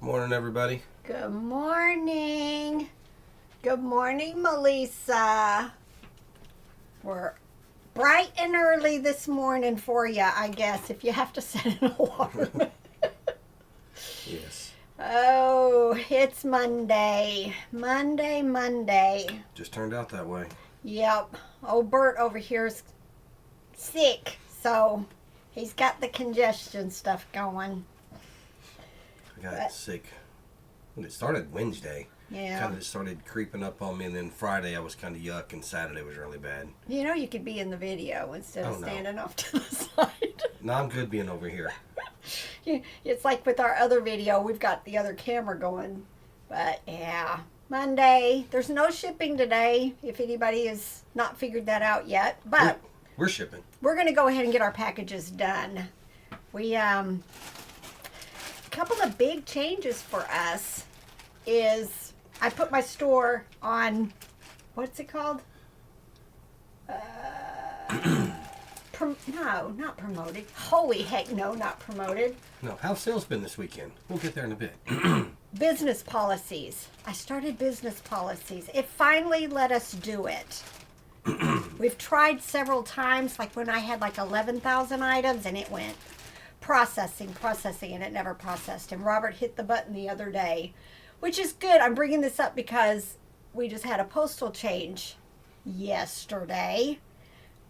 Morning, everybody. Good morning. Good morning, Melissa. We're bright and early this morning for you, I guess, if you have to set an alarm. Yes. Oh, it's Monday. Monday. Just turned out that way. Yep. Old Bert over here is sick, so he's got the congestion stuff going. I got sick when it started Wednesday. Yeah. Kind of just started creeping up on me, and then Friday I was kind of yuck, and Saturday was really bad. You know, you could be in the video instead of no. standing off to the side. No, I'm good being over here. It's like with our other video, we've got the other camera going. But yeah, Monday. There's no shipping today, if anybody has not figured that out yet. But we're shipping. We're going to go ahead and get our packages done. We, a couple of big changes for us is I put my store on, what's it called? No, not promoted. Holy heck, no, not promoted. No, how's sales been this weekend? We'll get there in a bit. Business policies. I started business policies. It finally let us do it. We've tried several times, like when I had like 11,000 items and it went processing, and it never processed. And Robert hit the button the other day, which is good. I'm bringing this up because we just had a postal change yesterday.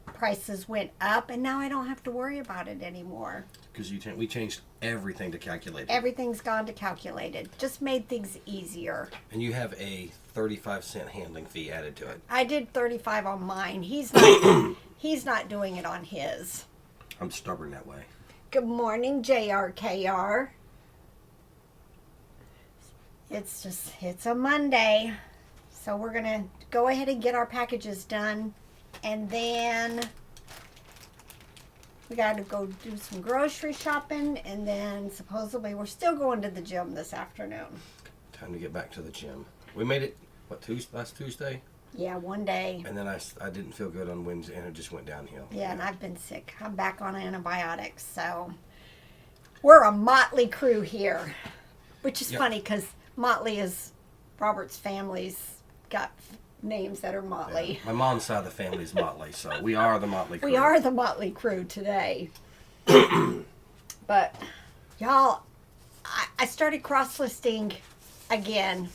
Prices went up, and now I don't have to worry about it anymore. Because we changed everything to calculated. Everything's gone to calculated. Just made things easier. And you have a 35-cent handling fee added to it. I did 35 on mine. He's not doing it on his. I'm stubborn that way. Good morning, JRKR. It's a Monday. So we're going to go ahead and get our packages done. And then we got to go do some grocery shopping. And then supposedly we're still going to the gym this afternoon. Time to get back to the gym. We made it, last Tuesday? Yeah, one day. And then I didn't feel good on Wednesday, and it just went downhill. Yeah, and I've been sick. I'm back on antibiotics, so we're a motley crew here, which is funny because motley is Robert's family's got names that are motley. Yeah. My mom's side of the family is motley, so we are the motley crew. We are the motley crew today. But y'all, I started cross-listing again.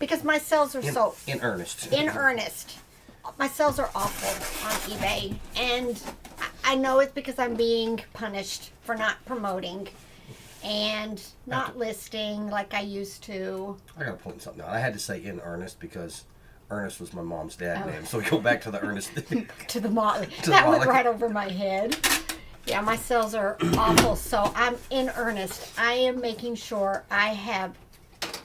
Because my sales are in earnest. In earnest. My sales are awful on eBay. And I know it's because I'm being punished for not promoting and not listing like I used to. I got to point something out. I had to say in earnest because Ernest was my mom's dad's name. So we go back to the Ernest. To the Motley. That went right over my head. Yeah, my sales are awful. So I'm in earnest. I am making sure I have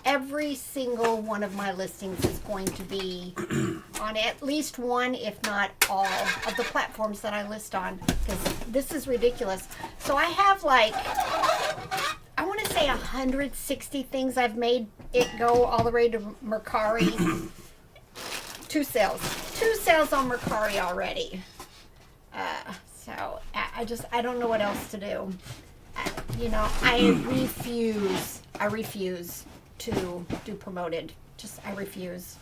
every single one of my listings is going to be on at least one, if not all, of the platforms that I list on. Because this is ridiculous. So I have like, I want to say 160 things I've made it go all the way to Mercari. Two sales on Mercari already. So I don't know what else to do. I refuse to do promoted. I refuse.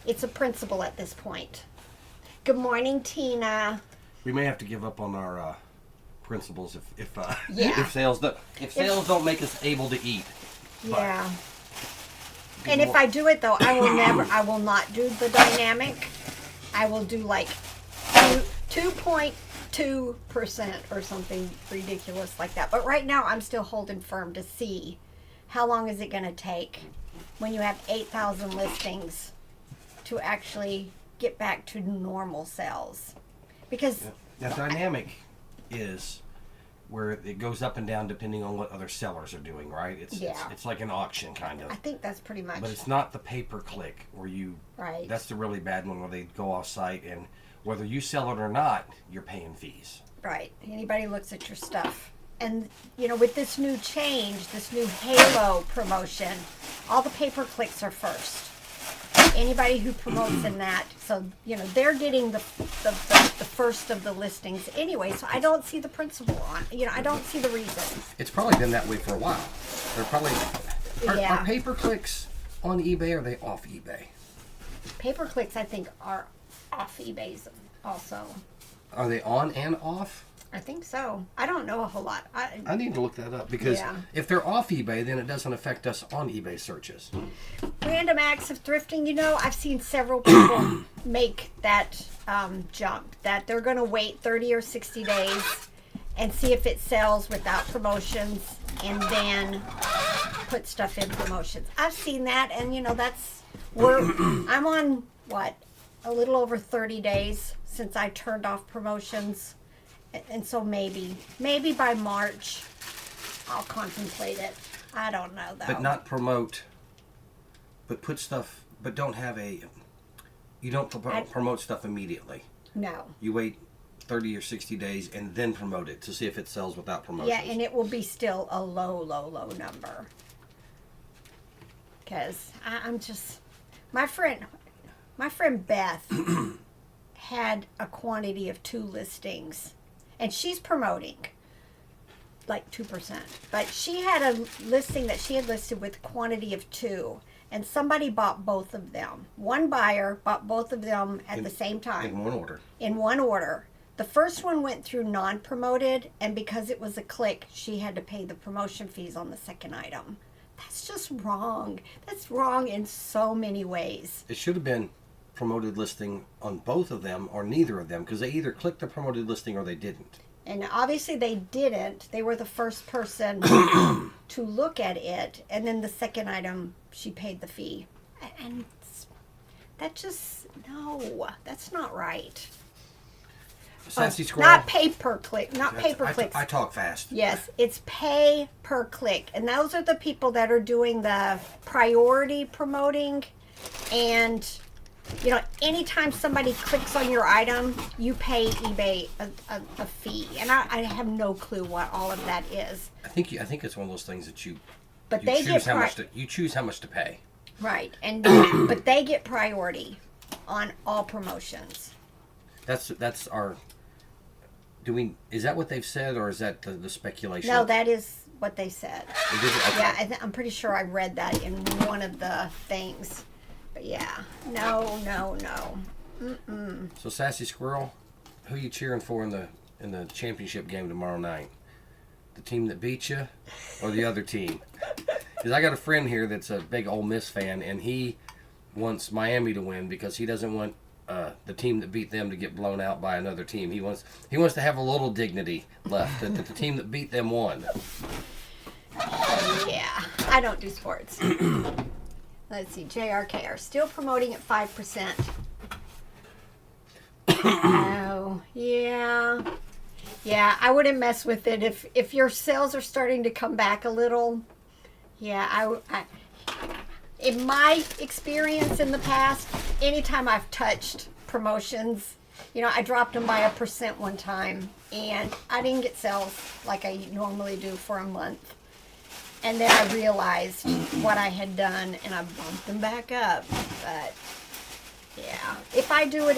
It's a principle at this point. Good morning, Tina. We may have to give up on our principles if Yeah. sales don't make us able to eat. Yeah. And if I do it though, I will not do the dynamic. I will do like 2.2% or something ridiculous like that. But right now I'm still holding firm to see how long is it going to take when you have 8,000 listings to actually get back to normal sales? Because that dynamic is where it goes up and down depending on what other sellers are doing, right? It's like an auction kind of. I think that's pretty much. But it's not the pay-per-click where you. Right. That's the really bad one where they go off-site and whether you sell it or not, you're paying fees. Right. Anybody looks at your stuff. And, with this new change, this new Halo promotion, all the pay-per-clicks are first. Anybody who promotes in that, so they're getting the first of the listings anyway. So I don't see the principle on. I don't see the reason. It's probably been that way for a while. They're probably are pay-per-clicks on eBay, or are they off eBay? Pay-per-clicks, I think, are off eBay's also. Are they on and off? I think so. I don't know a whole lot. I need to look that up, because if they're off eBay, then it doesn't affect us on eBay searches. Random acts of thrifting, I've seen several people make that jump, that they're going to wait 30 or 60 days and see if it sells without promotions, and then put stuff in promotions. I've seen that, and I'm on a little over 30 days since I turned off promotions. And so maybe by March, I'll contemplate it. I don't know, though. But not promote, but put stuff, but don't have you don't promote stuff immediately. No. You wait 30 or 60 days and then promote it to see if it sells without promotions. Yeah, and it will be still a low number. Because I'm just, my friend Beth had a quantity of 2 listings. And she's promoting like 2%. But she had a listing that she had listed with quantity of 2. And somebody bought both of them. One buyer bought both of them at the same time. In one order. In one order. The first one went through non-promoted. And because it was a click, she had to pay the promotion fees on the second item. That's just wrong. That's wrong in so many ways. It should have been promoted listing on both of them or neither of them, because they either clicked the promoted listing or they didn't. And obviously they didn't. They were the first person to look at it, and then the second item she paid the fee. And that just, no, that's not right. Sassy Squirrel. Not pay per click, not pay per click. I talk fast. Yes, it's pay per click. And those are the people that are doing the priority promoting, and anytime somebody clicks on your item, you pay eBay a fee, and I have no clue what all of that is. I think it's one of those things that you choose how much to pay. Right, and but they get priority on all promotions. That's our. Is that what they've said, or is that the speculation? No, that is what they said. Okay. Yeah, I'm pretty sure I read that in one of the things. But yeah, no. Mm-mm. So Sassy Squirrel, who are you cheering for in the championship game tomorrow night? The team that beat you, or the other team? Because I got a friend here that's a big Ole Miss fan, and he wants Miami to win because he doesn't want the team that beat them to get blown out by another team. He wants to have a little dignity left that the team that beat them won. Yeah, I don't do sports. Let's see, JRK are still promoting at 5%. Oh, yeah. Yeah, I wouldn't mess with it. If your sales are starting to come back a little, yeah, I in my experience in the past, anytime I've touched promotions, I dropped them by 1% one time, and I didn't get sales like I normally do for a month. And then I realized what I had done, and I bumped them back up. But yeah, if I do it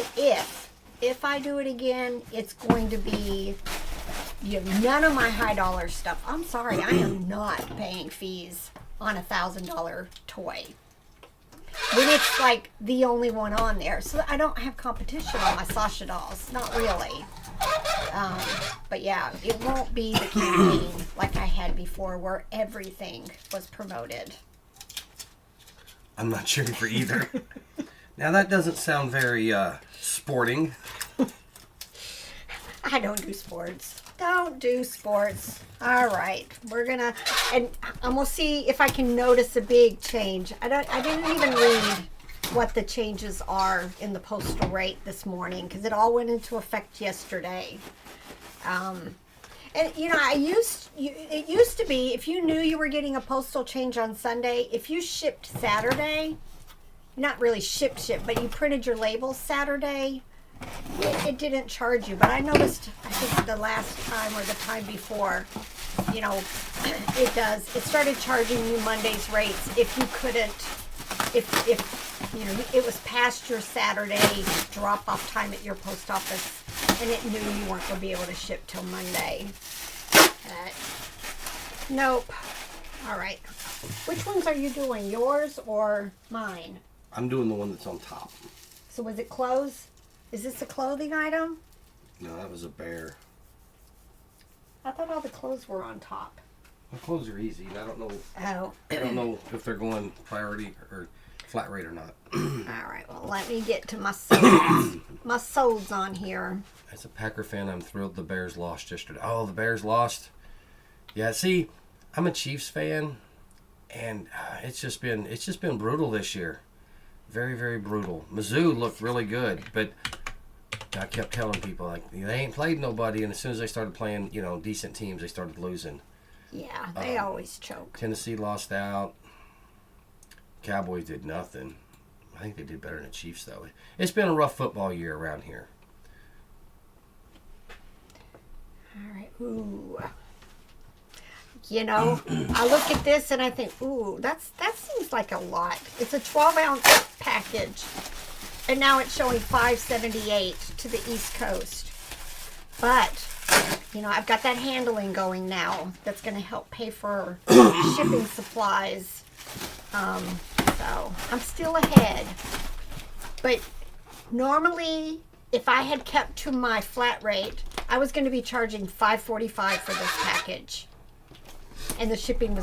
again, it's going to be none of my high dollar stuff. I'm sorry, I am not paying fees on $1,000 toy when it's like the only one on there. So I don't have competition on my Sasha dolls, not really. But yeah, it won't be the campaign like I had before where everything was promoted. I'm not cheering for either. Now that doesn't sound very sporting. I don't do sports. Don't do sports. All right, and we'll see if I can notice a big change. I didn't even read what the changes are in the postal rate this morning because it all went into effect yesterday. And it used to be if you knew you were getting a postal change on Sunday, if you shipped Saturday, not really shipped, but you printed your labels Saturday, it didn't charge you. But I noticed, I think the last time or the time before, it started charging you Monday's rates if if you know, it was past your Saturday drop-off time at your post office, and it knew you weren't going to be able to ship till Monday. Nope. All right. Which ones are you doing? Yours or mine? I'm doing the one that's on top. So was it clothes? Is this a clothing item? No, that was a bear. I thought all the clothes were on top. Well, clothes are easy. I don't know. Oh. I don't know if they're going priority or flat rate or not. All right. Well, let me get to my solds. My solds on here. As a Packer fan, I'm thrilled the Bears lost yesterday. Oh, the Bears lost. Yeah. See, I'm a Chiefs fan, and it's just been brutal this year. Very, very brutal. Mizzou looked really good, but I kept telling people, like, they ain't played nobody, and as soon as they started playing, you know, decent teams, they started losing. Yeah, they always choke. Tennessee lost out. Cowboys did nothing. I think they did better than the Chiefs, though. It's been a rough football year around here. All right. Ooh. You know, I look at this and I think, ooh, that seems like a lot. It's a 12-ounce package. And now it's showing $5.78 to the East Coast. But, you know, I've got that handling going now. That's going to help pay for shipping supplies. So I'm still ahead. But normally, if I had kept to my flat rate, I was going to be charging $5.45 for this package. And the shipping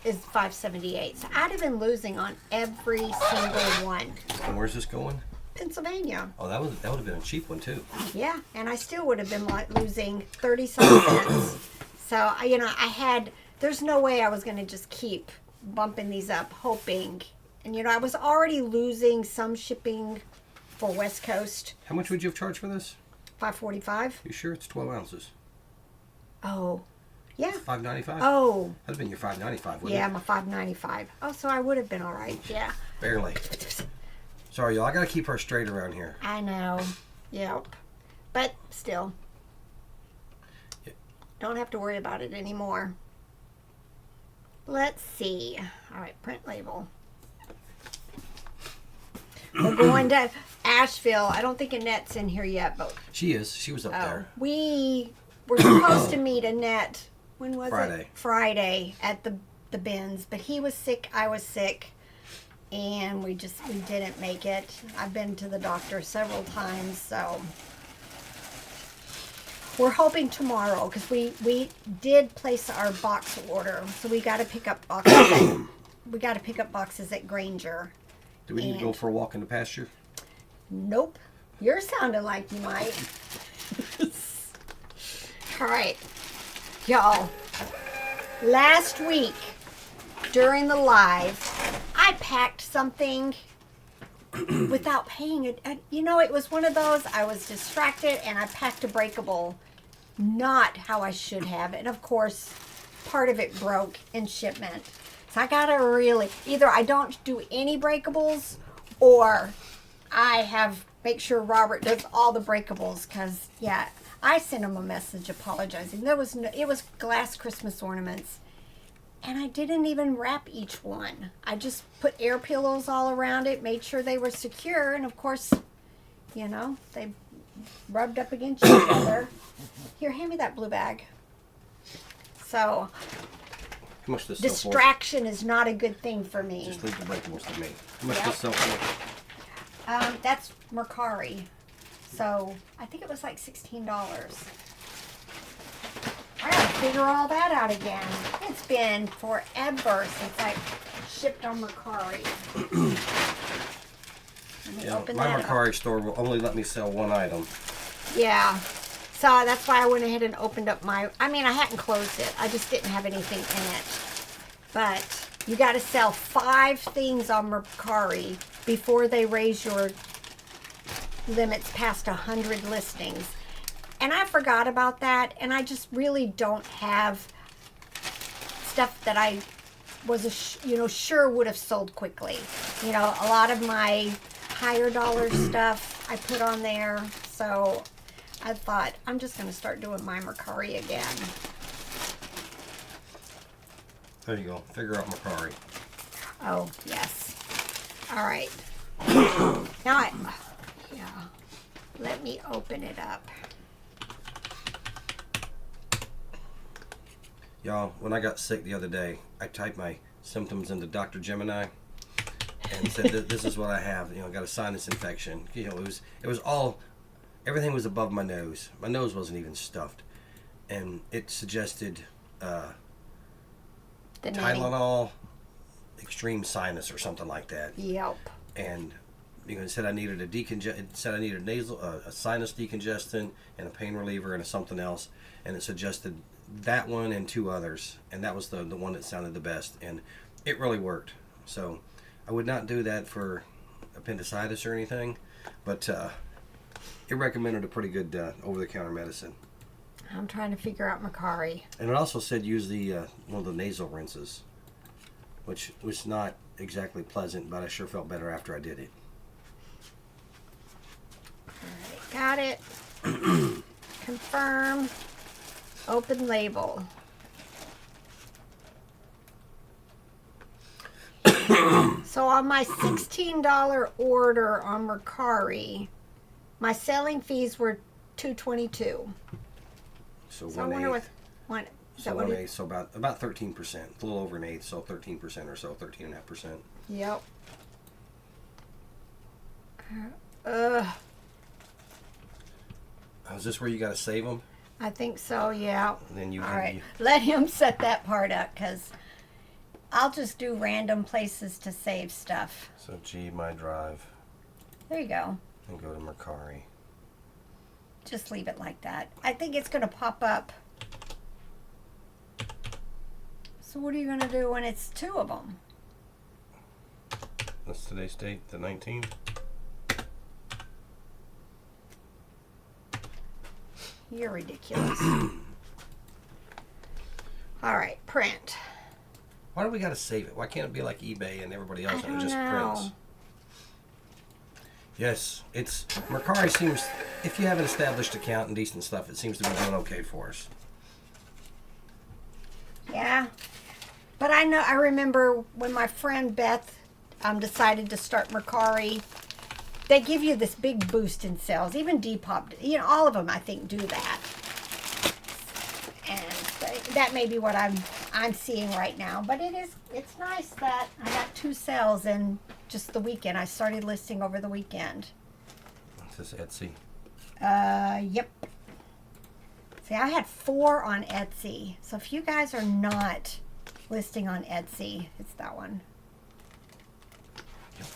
is $5.78. So I'd have been losing on every single one. And where's this going? Pennsylvania. Oh, that would have been a cheap one too. Yeah, and I still would have been losing 30-some cents. So, you know, there's no way I was going to just keep bumping these up, hoping. And, you know, I was already losing some shipping for West Coast. How much would you have charged for this? $5.45. You sure it's 12 ounces? Oh, yeah. $5.95? Oh. That'd have been your $5.95, wouldn't Yeah, it? my $5.95. Oh, so I would have been all right. Yeah. Barely. Sorry, y'all. I gotta keep her straight around here. I know. Yep. But still. Yeah. Don't have to worry about it anymore. Let's see. All right, print label. We're going to Asheville. I don't think Annette's in here yet, but She is. She was up there. we were supposed to meet Annette. When was Friday. it? Friday at the bins. But he was sick. I was sick. And we didn't make it. I've been to the doctor several times, so we're hoping tomorrow because we did place our box order, so we got to pick up boxes. We got to pick up boxes at Granger. Do we need to go for a walk in the pasture? Nope. You're sounding like you might. All right, y'all. Last week during the live, I packed something without paying it. You know, it was one of those, I was distracted and I packed a breakable. Not how I should have. And of course, part of it broke in shipment. So I gotta either I don't do any breakables or I make sure Robert does all the breakables. Because, yeah, I sent him a message apologizing. It was glass Christmas ornaments. And I didn't even wrap each one. I just put air pillows all around it, made sure they were secure, and of course, you know, they rubbed up against each other. Here, hand me that blue bag. So, How much does this sell distraction is not a good thing for me. for? Just leave the breakables to me. How much Yep. does this sell for? That's Mercari. So, I think it was like $16. I gotta figure all that out again. It's been forever since I shipped on Mercari. Let me open My that up. Mercari store will only let me sell one item. Yeah. So that's why I went ahead and opened up I hadn't closed it. I just didn't have anything in it. But you got to sell 5 things on Mercari before they raise your limits past 100 listings. And I forgot about that, and I just really don't have stuff that I was, sure would have sold quickly. You know, a lot of my higher dollar stuff I put on there, so I thought I'm just going to start doing my Mercari again. There you go. Figure out Mercari. Oh, yes. All right. Now yeah. Let me open it up. Y'all, when I got sick the other day, I typed my symptoms into Dr. Gemini and said that this is what I have. You know, I got a sinus infection. You know, it was all, everything was above my nose. My nose wasn't even stuffed. And it suggested Tylenol, extreme sinus or something like that. Yep. And it said I needed a sinus decongestant and a pain reliever and something else, and it suggested that one and 2 others, and that was the one that sounded the best, and it really worked. So I would not do that for appendicitis or anything, but it recommended a pretty good over-the-counter medicine. I'm trying to figure out Macari. And it also said use the one of the nasal rinses, which was not exactly pleasant, but I sure felt better after I did it. All right, got it. Confirm. Open label. So on my $16 order on Mercari, my selling fees were $222. So I wonder what is that what it is? So about 13%, a little over an eighth, so 13% or so, 13.5%. Yep. Is this where you got to save them? I think so, yeah. And then you all right. Let him set that part up, because I'll just do random places to save stuff. So my drive. There you go. And go to Mercari. Just leave it like that. I think it's going to pop up. So what are you going to do when it's 2 of them? What's today's date? The 19th? You're ridiculous. All right, print. Why do we got to save it? Why can't it be like eBay and everybody else and it just know. prints? Yes, Mercari seems, if you have an established account and decent stuff, it seems to be doing okay for us. Yeah. But I remember when my friend Beth decided to start Mercari, they give you this big boost in sales. Even Depop, all of them I think do that. And that may be what I'm seeing right now. But it's nice that I got 2 sales in just the weekend. I started listing over the weekend. Is this Etsy? Yep. See, I had 4 on Etsy. So if you guys are not listing on Etsy, it's that one. Yep.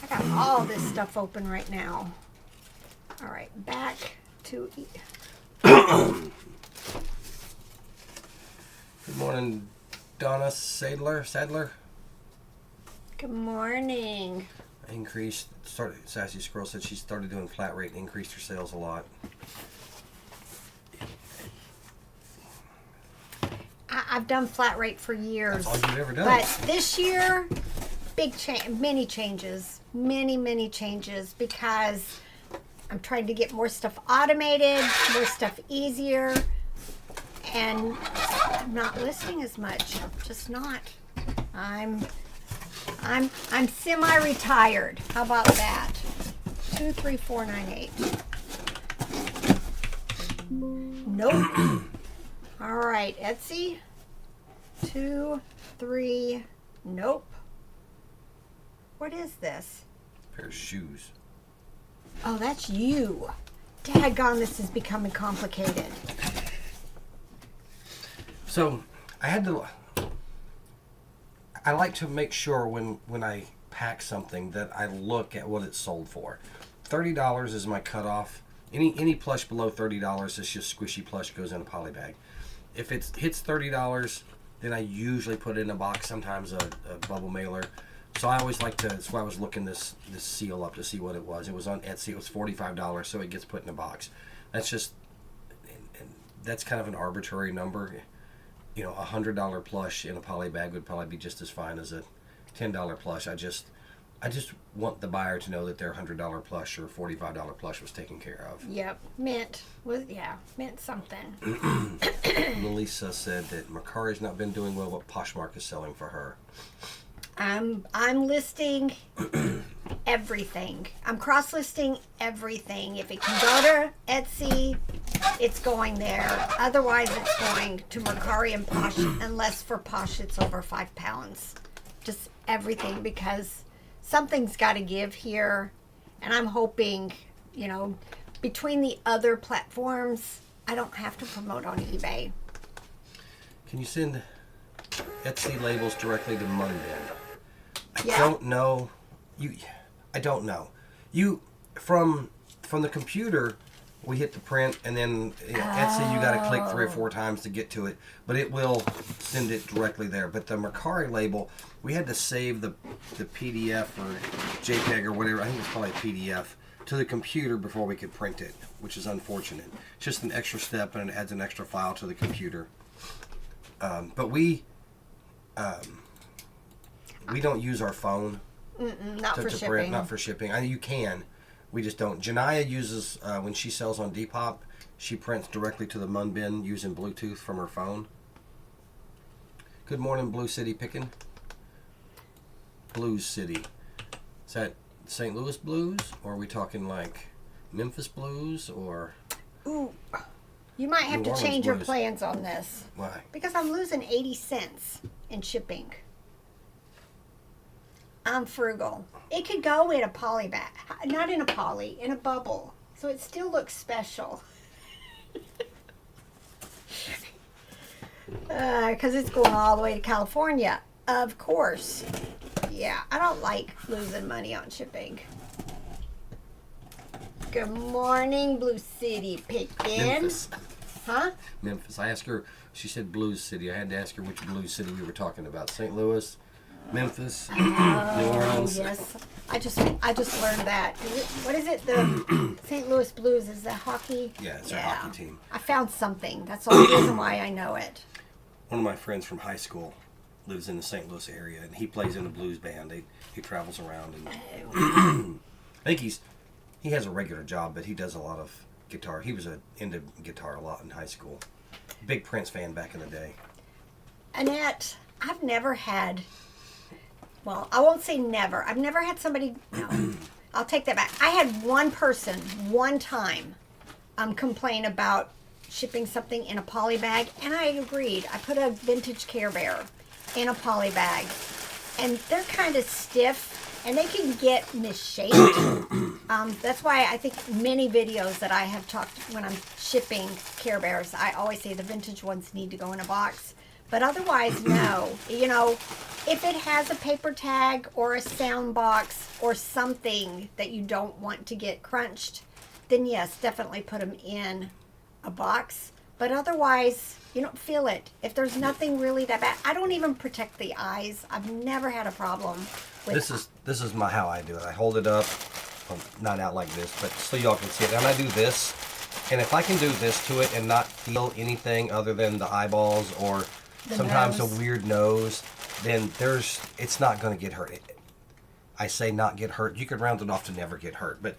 I got all this stuff open right now. All right, back to... Good morning, Donna Sadler. Good morning. Sassy Squirrel said she started doing flat rate and increased her sales a lot. I've done flat rate for years. That's all you've ever done. But this year, many changes, many changes, because I'm trying to get more stuff automated, more stuff easier, and I'm not listing as much. Just not. I'm semi-retired. How about that? 23498. Nope. All right, Etsy. 2, 3. Nope. What is this? A pair of shoes. Oh, that's you. Daggone, this is becoming complicated. So I like to make sure when I pack something that I look at what it's sold for. $30 is my cutoff. Any plush below $30 is just squishy plush, goes in a poly bag. If it hits $30, then I usually put it in a box, sometimes a bubble mailer. So I always like to, that's why I was looking this seal up to see what it was. It was on Etsy, it was $45, so it gets put in a box. That's just, and that's kind of an arbitrary number. $100 plush in a poly bag would probably be just as fine as a $10 plush. I just want the buyer to know that their $100 plush or $45 plush was taken care of. Yep, meant something. Melissa said that Macari's not been doing well, but Poshmark is selling for her. I'm listing everything. I'm cross-listing everything. If it can go to Etsy, it's going there. Otherwise, it's going to Mercari and Posh, unless for Posh it's over 5 pounds. Just everything, because something's got to give here. And I'm hoping, between the other platforms, I don't have to promote on eBay. Can you send Etsy labels directly to Munbin? I Yeah. don't know. I don't know. From the computer, we hit the print, and then Etsy, you got to click 3 or 4 times to get to it. But it will send it directly there. But the Mercari label, we had to save the PDF or JPEG or whatever. I think it's probably a PDF to the computer before we could print it, which is unfortunate. It's just an extra step, and it adds an extra file to the computer. But we don't use our phone Not for to shipping. print, not for shipping. You can. We just don't. Janaya uses, when she sells on Depop, she prints directly to the Munbin using Bluetooth from her phone. Good morning, Blue City Pickin'. Blues City. Is that St. Louis Blues? Or are we talking like Memphis Blues? Or Ooh, you might have New to Orleans change your Blues. plans on this. why? Because I'm losing 80 cents in shipping. I'm frugal. It could go in a poly bag. Not in a poly, in a bubble. So it still looks special. Because it's going all the way to California. Of course. Yeah, I don't like losing money on shipping. Good morning, Blue City Pickin'. Memphis. Huh? Memphis. I asked her, she said Blues City. I had to ask her which Blues City we were talking about. St. Louis, Memphis, New Orleans. Yes, I just learned that. What is it? The St. Louis Blues is the hockey. Yeah, it's our hockey team. I found something. That's the only reason why I know it. One of my friends from high school lives in the St. Louis area, and he plays in a blues band. He travels around, and I think he has a regular job, but he does a lot of guitar. He was into guitar a lot in high school. Big Prince fan back in the day. Annette, I've never had. Well, I won't say never. I've never had somebody. No, I'll take that back. I had one person, one time, complain about shipping something in a poly bag, and I agreed. I put a vintage Care Bear in a poly bag, and they're kind of stiff, and they can get misshaped. That's why I think many videos that I have talked when I'm shipping Care Bears, I always say the vintage ones need to go in a box. But otherwise, no. If it has a paper tag or a sound box or something that you don't want to get crunched, then yes, definitely put them in a box. But otherwise, you don't feel it. If there's nothing really that bad, I don't even protect the eyes. I've never had a problem with This is how I do it. I hold it up, well, not out like this, but so y'all can see it. And I do this, and if I can do this to it and not feel anything other than the eyeballs or sometimes nose. a weird nose, then it's not going to get hurt. I say not get hurt. You could round it off to never get hurt, but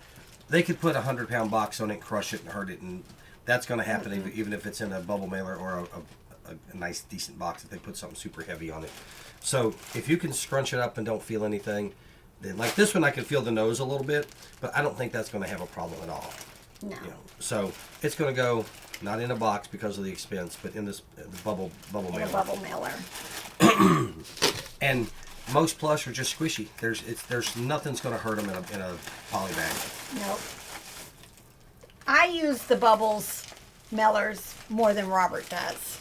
they could put a 100-pound box on it, crush it, and hurt it, and that's going to happen even if it's in a bubble mailer or a nice, decent box if they put something super heavy on it. So if you can scrunch it up and don't feel anything, then like this one I can feel the nose a little bit, but I don't think that's going to have a problem at all. No. So it's going to go not in a box because of the expense, but in this bubble in mailer. a bubble mailer. And most plush are just squishy. There's nothing's going to hurt them in a poly bag. Nope. I use the bubbles mailers more than Robert does.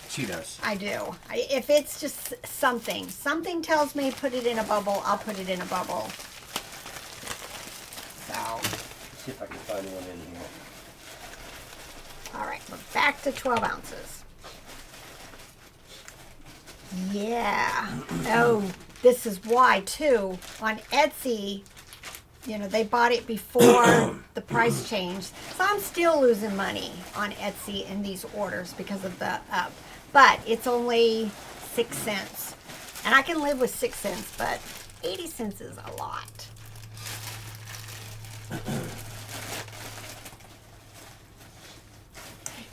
She does. I do. If it's just something tells me put it in a bubble, I'll put it in a bubble. So, See if I can find one in here. all right, we're back to 12 ounces. Yeah. Oh, this is why too. On Etsy, they bought it before the price changed. So I'm still losing money on Etsy in these orders because of the but it's only 6 cents. And I can live with 6 cents, but 80 cents is a lot.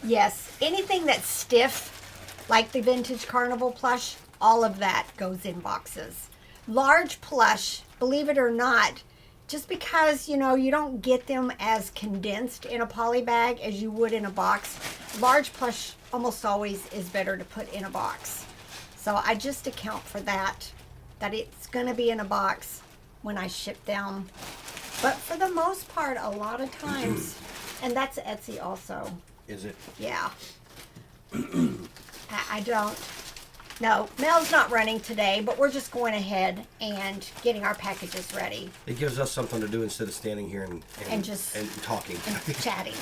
Yes, anything that's stiff, like the vintage carnival plush, all of that goes in boxes. Large plush, believe it or not, just because, you know, you don't get them as condensed in a poly bag as you would in a box, large plush almost always is better to put in a box. So I just account for that it's going to be in a box when I ship them. But for the most part, a lot of times, and that's Etsy also. Is it? Yeah. I don't. No, mail's not running today, but we're just going ahead and getting our packages ready. It gives us something to do instead of standing here and talking. And chatting.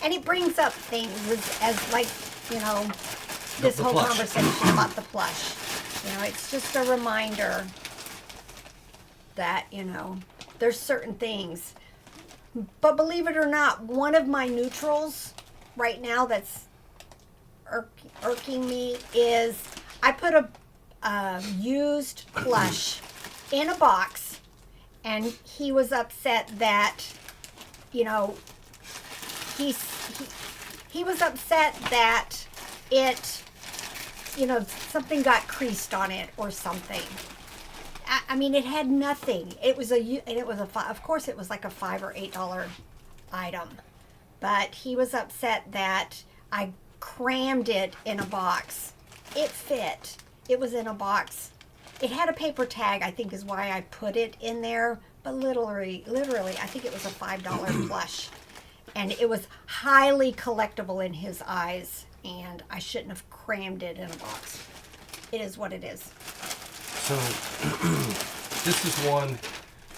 And it brings up things as like, you know, this whole conversation about the plush. You know, it's just a reminder that, you know, there's certain things. But believe it or not, one of my neutrals right now that's irking me is I put a used plush in a box, and he was upset that, you know, he was upset that it, you know, something got creased on it or something. I mean, it had nothing. It was of course it was like a $5 or $8 item, but he was upset that I crammed it in a box. It fit. It was in a box. It had a paper tag, I think is why I put it in there, but literally, I think it was a $5 plush. And it was highly collectible in his eyes, and I shouldn't have crammed it in a box. It is what it is. So, this is one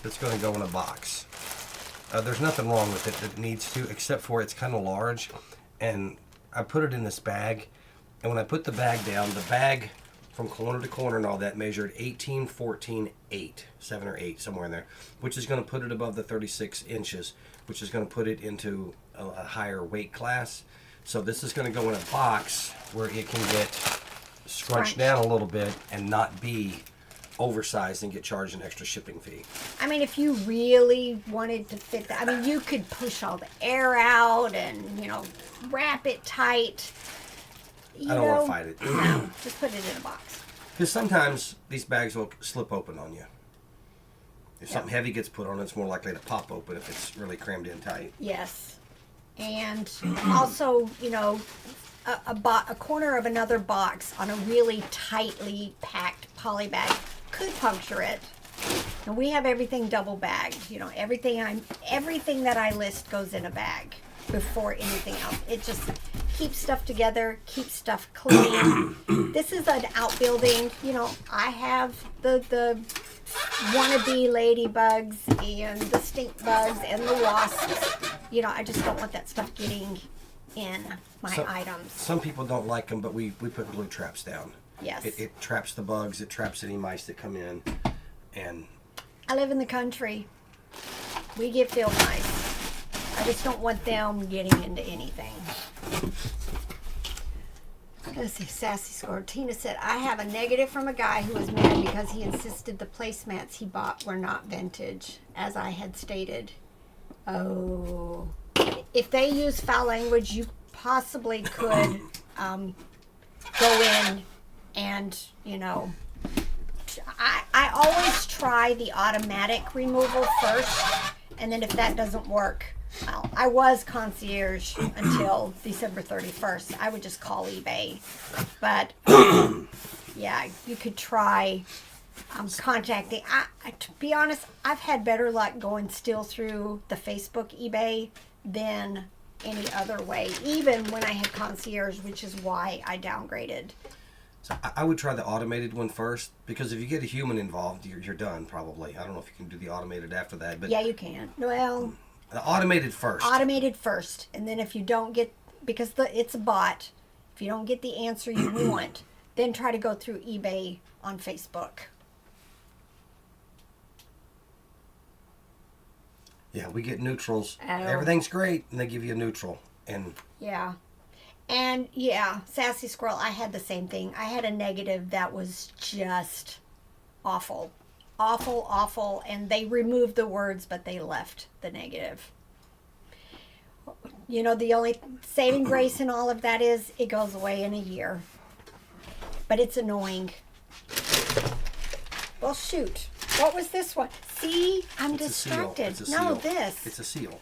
that's going to go in a box. There's nothing wrong with it that needs to, except for it's kind of large, and I put it in this bag, and when I put the bag down, the bag from corner to corner and all that measured 18, 14, 8, 7 or 8, somewhere in there, which is going to put it above the 36 inches, which is going to put it into a higher weight class. So this is going to go in a box where it can get scrunched down a little bit and not be oversized and get charged an extra shipping fee. I mean, if you really wanted to fit that, I mean, you could push all the air out and, you know, wrap it tight. I don't want to fight it. No, just put it in a box. Because sometimes these bags will slip open on you. If something heavy gets put on it, it's more likely to pop open if it's really crammed in tight. Yes. And also, you know, a corner of another box on a really tightly packed poly bag could puncture it. And we have everything double bagged. You know, everything that I list goes in a bag before anything else. It just keeps stuff together, keeps stuff clean. This is an outbuilding. You know, I have the wannabe ladybugs and the stink bugs and the wasps. You know, I just don't want that stuff getting in my items. Some people don't like them, but we put glue traps down. Yes. It traps the bugs, it traps any mice that come in. And I live in the country. We get field mice. I just don't want them getting into anything. Let's see, Sassy scored. Tina said, I have a negative from a guy who was mad because he insisted the placemats he bought were not vintage, as I had stated. Oh. If they use foul language, you possibly could go in and, you know, I always try the automatic removal first, and then if that doesn't work, well, I was concierge until December 31st. I would just call eBay. But, yeah, you could try contacting. To be honest, I've had better luck going still through the Facebook eBay than any other way, even when I had concierge, which is why I downgraded. so I would try the automated one first, because if you get a human involved, you're done probably. I don't know if you can do the automated after that, but yeah, you can. Well, the automated first. Automated first, and then if you don't get, because it's a bot, if you don't get the answer you want, then try to go through eBay on Facebook. Yeah, we get neutrals. Oh. Everything's great, and they give you a neutral. And yeah. And yeah, Sassy Squirrel, I had the same thing. I had a negative that was just awful. awful, awful, and they removed the words, but they left the negative. You know, the only saving grace in all of that is it goes away in a year. But it's annoying. Well, shoot. What was this one? See, I'm distracted. It's a no, seal. this. It's a seal.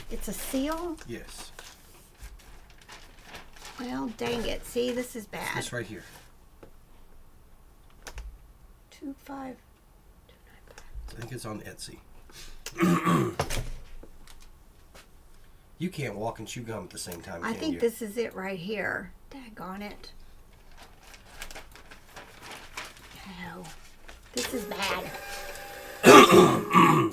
It's a seal? Yes. Well, dang it. See, this is bad. This right here. 25. I think it's on Etsy. You can't walk and chew gum at the same time, I can think you? this is it right here. Daggone it. Oh, this is bad. I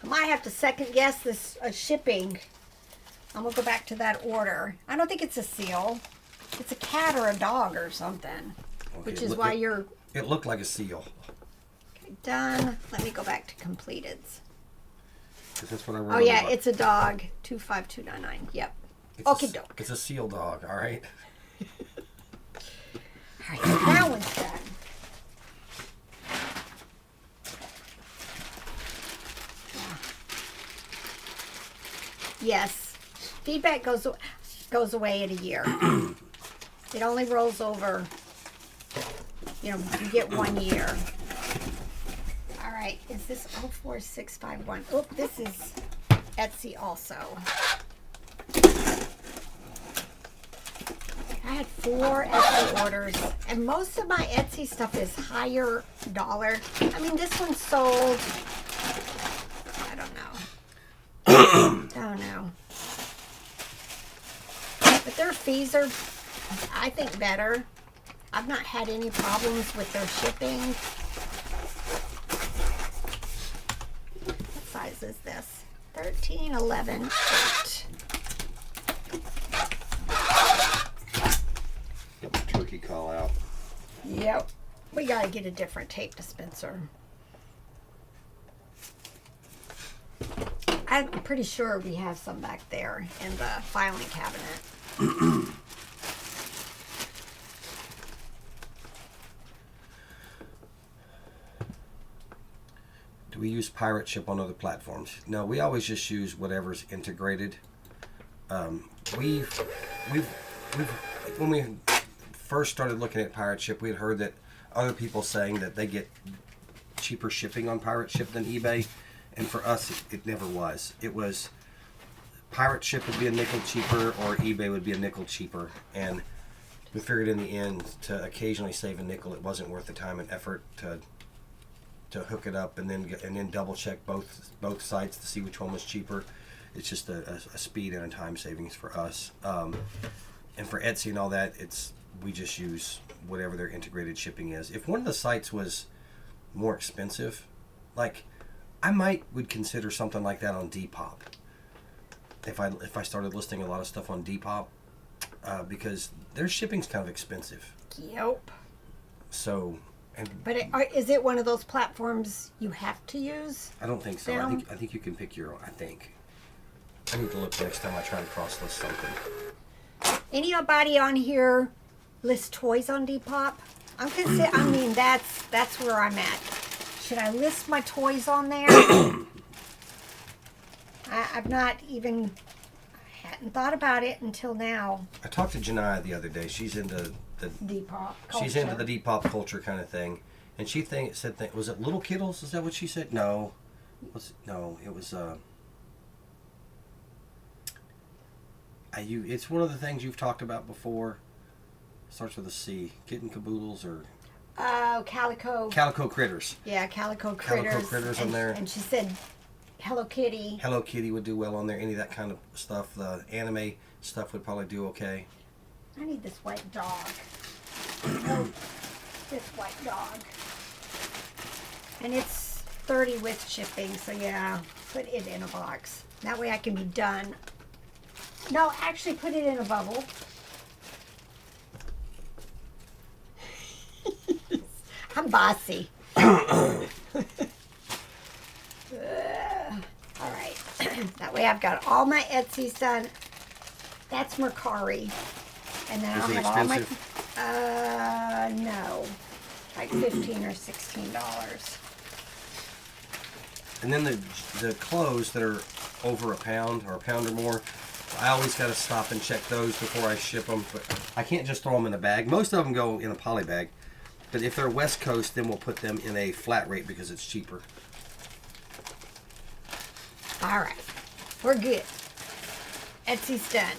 might have to second guess this shipping. I'm going to go back to that order. I don't think it's a seal. It's a cat or a dog or something. Okay, Which is why you're... It looked like a seal. Okay, done. Let me go back to completeds. 'Cause that's what I wrote Oh, on yeah, the it's a dog. 25299. Yep. It's Okay, a, doke. It's a seal dog, all right? All right, that one's done. Yes. Feedback goes away in a year. It only rolls over, you know, you get 1 year. All right, is this 04651? Oh, this is Etsy also. I had 4 Etsy orders, and most of my Etsy stuff is higher dollar. I mean, this one sold, I don't know. I don't know. But their fees are, I think, better. I've not had any problems with their shipping. What size is this? 13, 11, 8. Turkey call out. Yep. We gotta get a different tape dispenser. I'm pretty sure we have some back there in the filing cabinet. Do we use pirate ship on other platforms? No, we always just use whatever's integrated. We've when we first started looking at pirate ship, we had heard that other people saying that they get cheaper shipping on pirate ship than eBay, and for us, it never was. It was pirate ship would be a nickel cheaper, or eBay would be a nickel cheaper, and we figured in the end to occasionally save a nickel, it wasn't worth the time and effort to hook it up and then double check both sites to see which one was cheaper. It's just a speed and a time savings for us. And for Etsy and all that, we just use whatever their integrated shipping is. If one of the sites was more expensive, like I would consider something like that on Depop. If I started listing a lot of stuff on Depop, because their shipping's kind of expensive. Yep. So. But is it one of those platforms you have to use? I don't think so. Down? I think you can pick your own. I think. I need to look next time I try to cross list something. Anybody on here list toys on Depop? I mean, that's where I'm at. Should I list my toys on there? I've not even. I hadn't thought about it until now. I talked to Janiyah the other day. She's into the Depop culture. She's into the Depop culture kind of thing, and she said was it Little Kittles? Is that what she said? No, it was it's one of the things you've talked about before. Starts with a C. Kitten Caboodles or Calico Critters. Yeah, Calico Critters. Calico Critters on there. And she said Hello Kitty. Hello Kitty would do well on there. Any of that kind of stuff. The anime stuff would probably do okay. I need this white dog. Oh, this white dog. And it's 30 with shipping, so yeah, put it in a box. That way I can be done. No, actually put it in a bubble. I'm bossy. All right. That way I've got all my Etsy's done. That's Mercari. And then I'll have all my... no. like $15 or $16. And then the clothes that are over a pound or a pound or more, I always got to stop and check those before I ship them. But I can't just throw them in a bag. Most of them go in a poly bag. But if they're West Coast, then we'll put them in a flat rate because it's cheaper. All right. We're good. Etsy's done.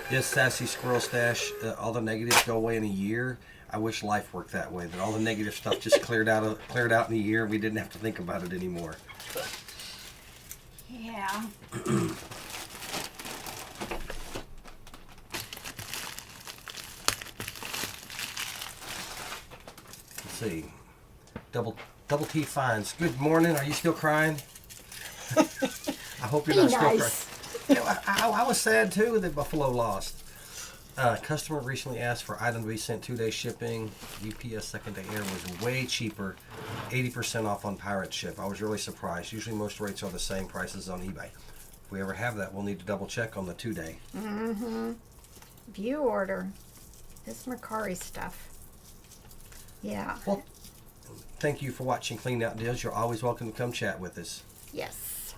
Yes, Sassy Squirrel Stash, all the negatives go away in a year. I wish life worked that way, that all the negative stuff just cleared out in a year. We didn't have to think about it anymore. Yeah. Let's see. Double T Fines. Good morning. Are you still crying? I hope you're not still crying. You know, I was sad too that Buffalo lost. Customer recently asked for item to be sent 2-day shipping. UPS second day air was way cheaper, 80% off on Pirate Ship. I was really surprised. Usually most rates are the same prices on eBay. If we ever have that, we'll need to double check on the 2-day. Mm-hmm. View order. This Mercari stuff. Yeah. Well, thank you for watching Clean Out Deals. You're always welcome to come chat with us. Yes.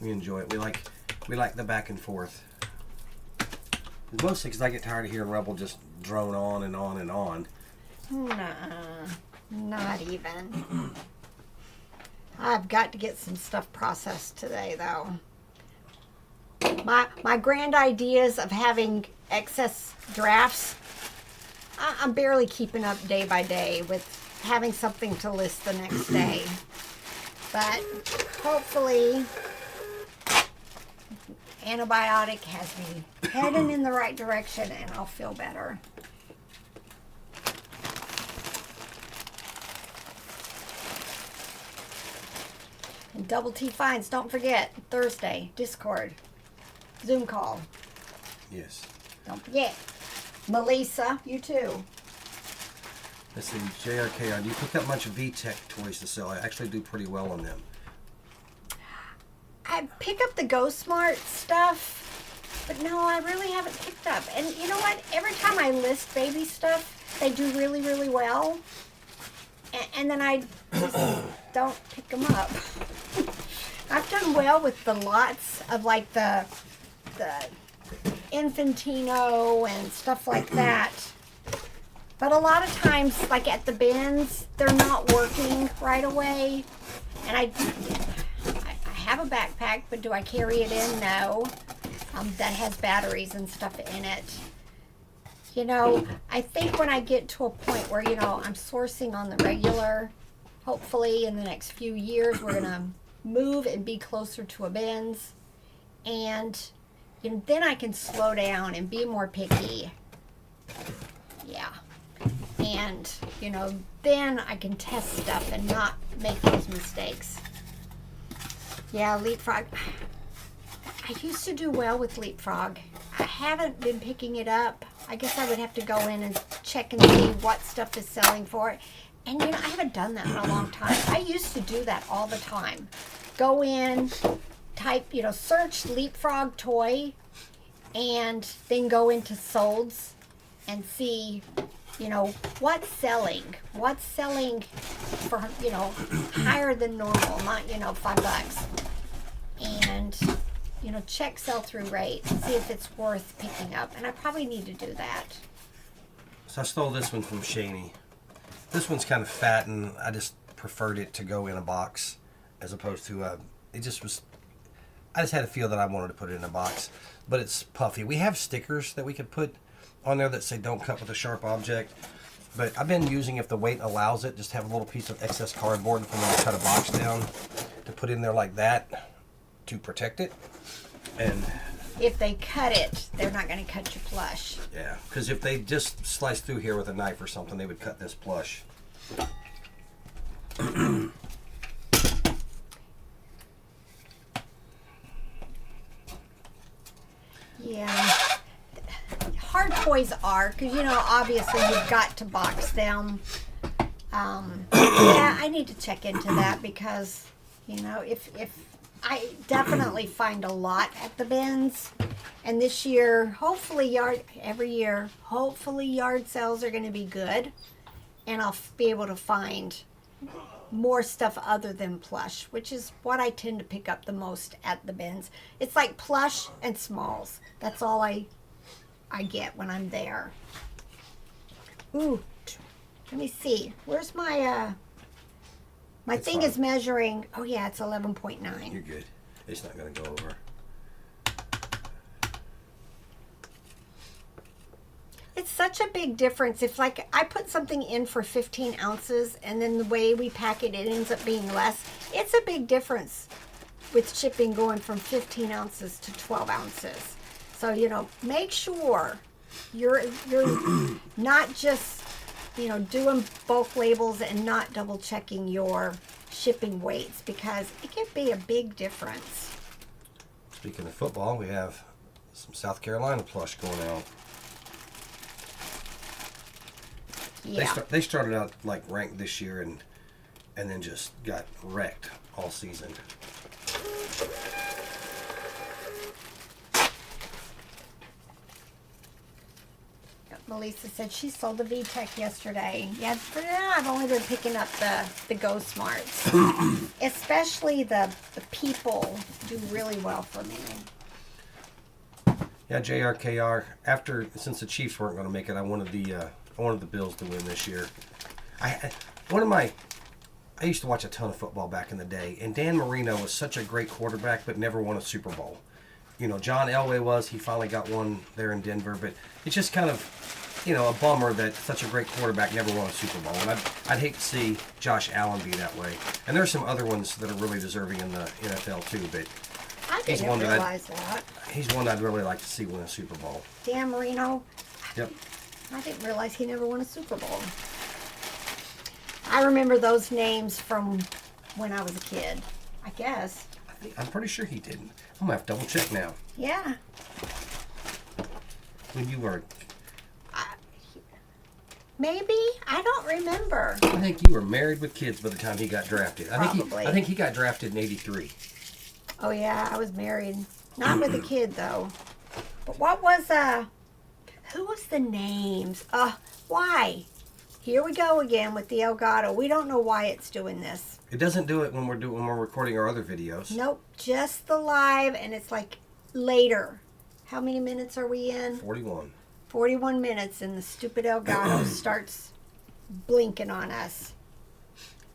We enjoy it. We like the back and forth. Mostly because I get tired of hearing Rebel just drone on and on and on. Nuh-uh. Not even. I've got to get some stuff processed today, though. My grand ideas of having excess drafts, I'm barely keeping up day by day with having something to list the next day. But hopefully, antibiotic has me heading in the right direction and I'll feel better. And Double T Finds, don't forget, Thursday, Discord, Zoom call. Yes. Don't forget. Melissa, you too. Let's see, JRK, do you pick up much VTech toys to sell? I actually do pretty well on them. I pick up the Go Smart stuff, but no, I really haven't picked up. And you know what? Every time I list baby stuff, they do really, really well. And then I just don't pick them up. I've done well with the lots of like the Infantino and stuff like that. But a lot of times, like at the bins, they're not working right away. And I have a backpack, but do I carry it in? No. That has batteries and stuff in it. You know, I think when I get to a point where, you know, I'm sourcing on the regular, hopefully in the next few years, we're going to move and be closer to a bins. And you know, then I can slow down and be more picky. Yeah. And, you know, then I can test stuff and not make those mistakes. Yeah, Leapfrog. I used to do well with Leapfrog. I haven't been picking it up. I guess I would have to go in and check and see what stuff is selling for it. And, you know, I haven't done that in a long time. I used to do that all the time. Go in, type, you know, search Leapfrog toy, and then go into solds and see, you know, what's selling for, you know, higher than normal, not, you know, $5. And, you know, check sell-through rate and see if it's worth picking up. And I probably need to do that. So I stole this one from Shaney. This one's kind of fat, and I just preferred it to go in a box as opposed to it just was. I just had a feel that I wanted to put it in a box, but it's puffy. We have stickers that we could put on there that say "Don't cut with a sharp object," but I've been using, if the weight allows it, just have a little piece of excess cardboard from when I cut a box down to put in there like that to protect it. And if they cut it, they're not going to cut you plush. Yeah, because if they just slice through here with a knife or something, they would cut this plush. Yeah. Hard toys are, because, you know, obviously you've got to box them. Yeah, I need to check into that because, if I definitely find a lot at the bins, and this year, hopefully every year, hopefully yard sales are going to be good, and I'll be able to find more stuff other than plush, which is what I tend to pick up the most at the bins. It's like plush and smalls. That's all I get when I'm there. Ooh, let me see. Where's my my It's thing fine. is measuring. Oh yeah, it's 11.9. You're good. It's not going to go over. It's such a big difference. If like I put something in for 15 ounces and then the way we pack it, it ends up being less. It's a big difference with shipping going from 15 ounces to 12 ounces. So, make sure you're not just, doing bulk labels and not double checking your shipping weights because it can be a big difference. Speaking of football, we have some South Carolina plush going out. Yeah. They started out like ranked this year and then just got wrecked all season. Melissa said she sold the VTech yesterday. Yeah, for now I've only been picking up the Go Smarts. Especially the people do really well for me. Yeah, JRKR. Since the Chiefs weren't going to make it, I wanted the Bills to win this year. I used to watch a ton of football back in the day, and Dan Marino was such a great quarterback, but never won a Super Bowl. John Elway he finally got one there in Denver, but it's just kind of, a bummer that such a great quarterback never won a Super Bowl. And I'd hate to see Josh Allen be that way. And there's some other ones that are really deserving in the NFL too, but I didn't realize that. he's one I'd really like to see win a Super Bowl. Dan Marino. Yep. I didn't realize he never won a Super Bowl. I remember those names from when I was a kid, I guess. I'm pretty sure he didn't. I'm going to have to double check now. Yeah. When you were... Maybe? I don't remember. I think you were married with kids by the time he got drafted. Probably. I think he got drafted in 83. Oh, yeah, I was married. Not with a kid, though. But what was, who was the names? Why? Here we go again with the Elgato. We don't know why it's doing this. It doesn't do it when we're recording our other videos. Nope, just the live, and it's like later. How many minutes are we in? 41. 41 minutes, and the stupid Elgato starts blinking on us.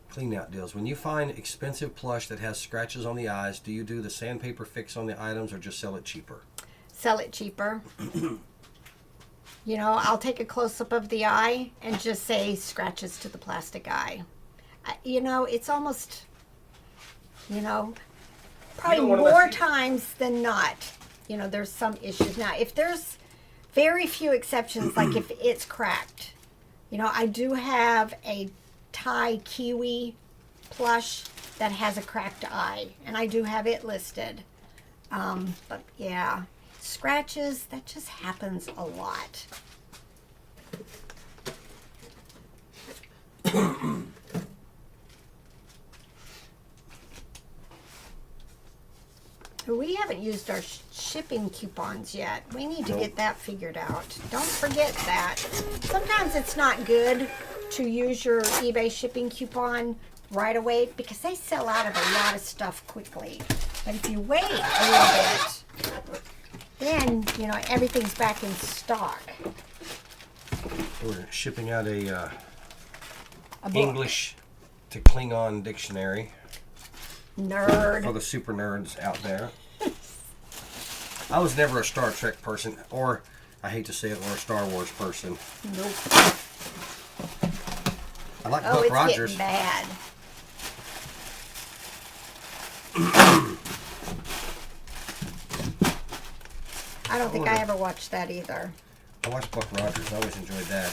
Clean out deals. When you find expensive plush that has scratches on the eyes, do you do the sandpaper fix on the items or just sell it cheaper? Sell it cheaper. I'll take a close-up of the eye and just say scratches to the plastic eye. It's almost, probably more times than not, there's some issues. Now, if there's very few exceptions, like if it's cracked, I do have a Thai kiwi plush that has a cracked eye, and I do have it listed. But yeah, scratches, that just happens a lot. We haven't used our shipping coupons yet. We need to get that figured out. Don't forget that. Sometimes it's not good to use your eBay shipping coupon right away because they sell out of a lot of stuff quickly. But if you wait a little bit, then, everything's back in stock. We're shipping out a book. English to Klingon dictionary. Nerd. For the super nerds out there. I was never a Star Trek person, or, I hate to say it, or a Star Wars person. Nope. I like Buck Rogers. It's getting bad. I don't think I ever watched that either. I watched Buck Rogers. I always enjoyed that.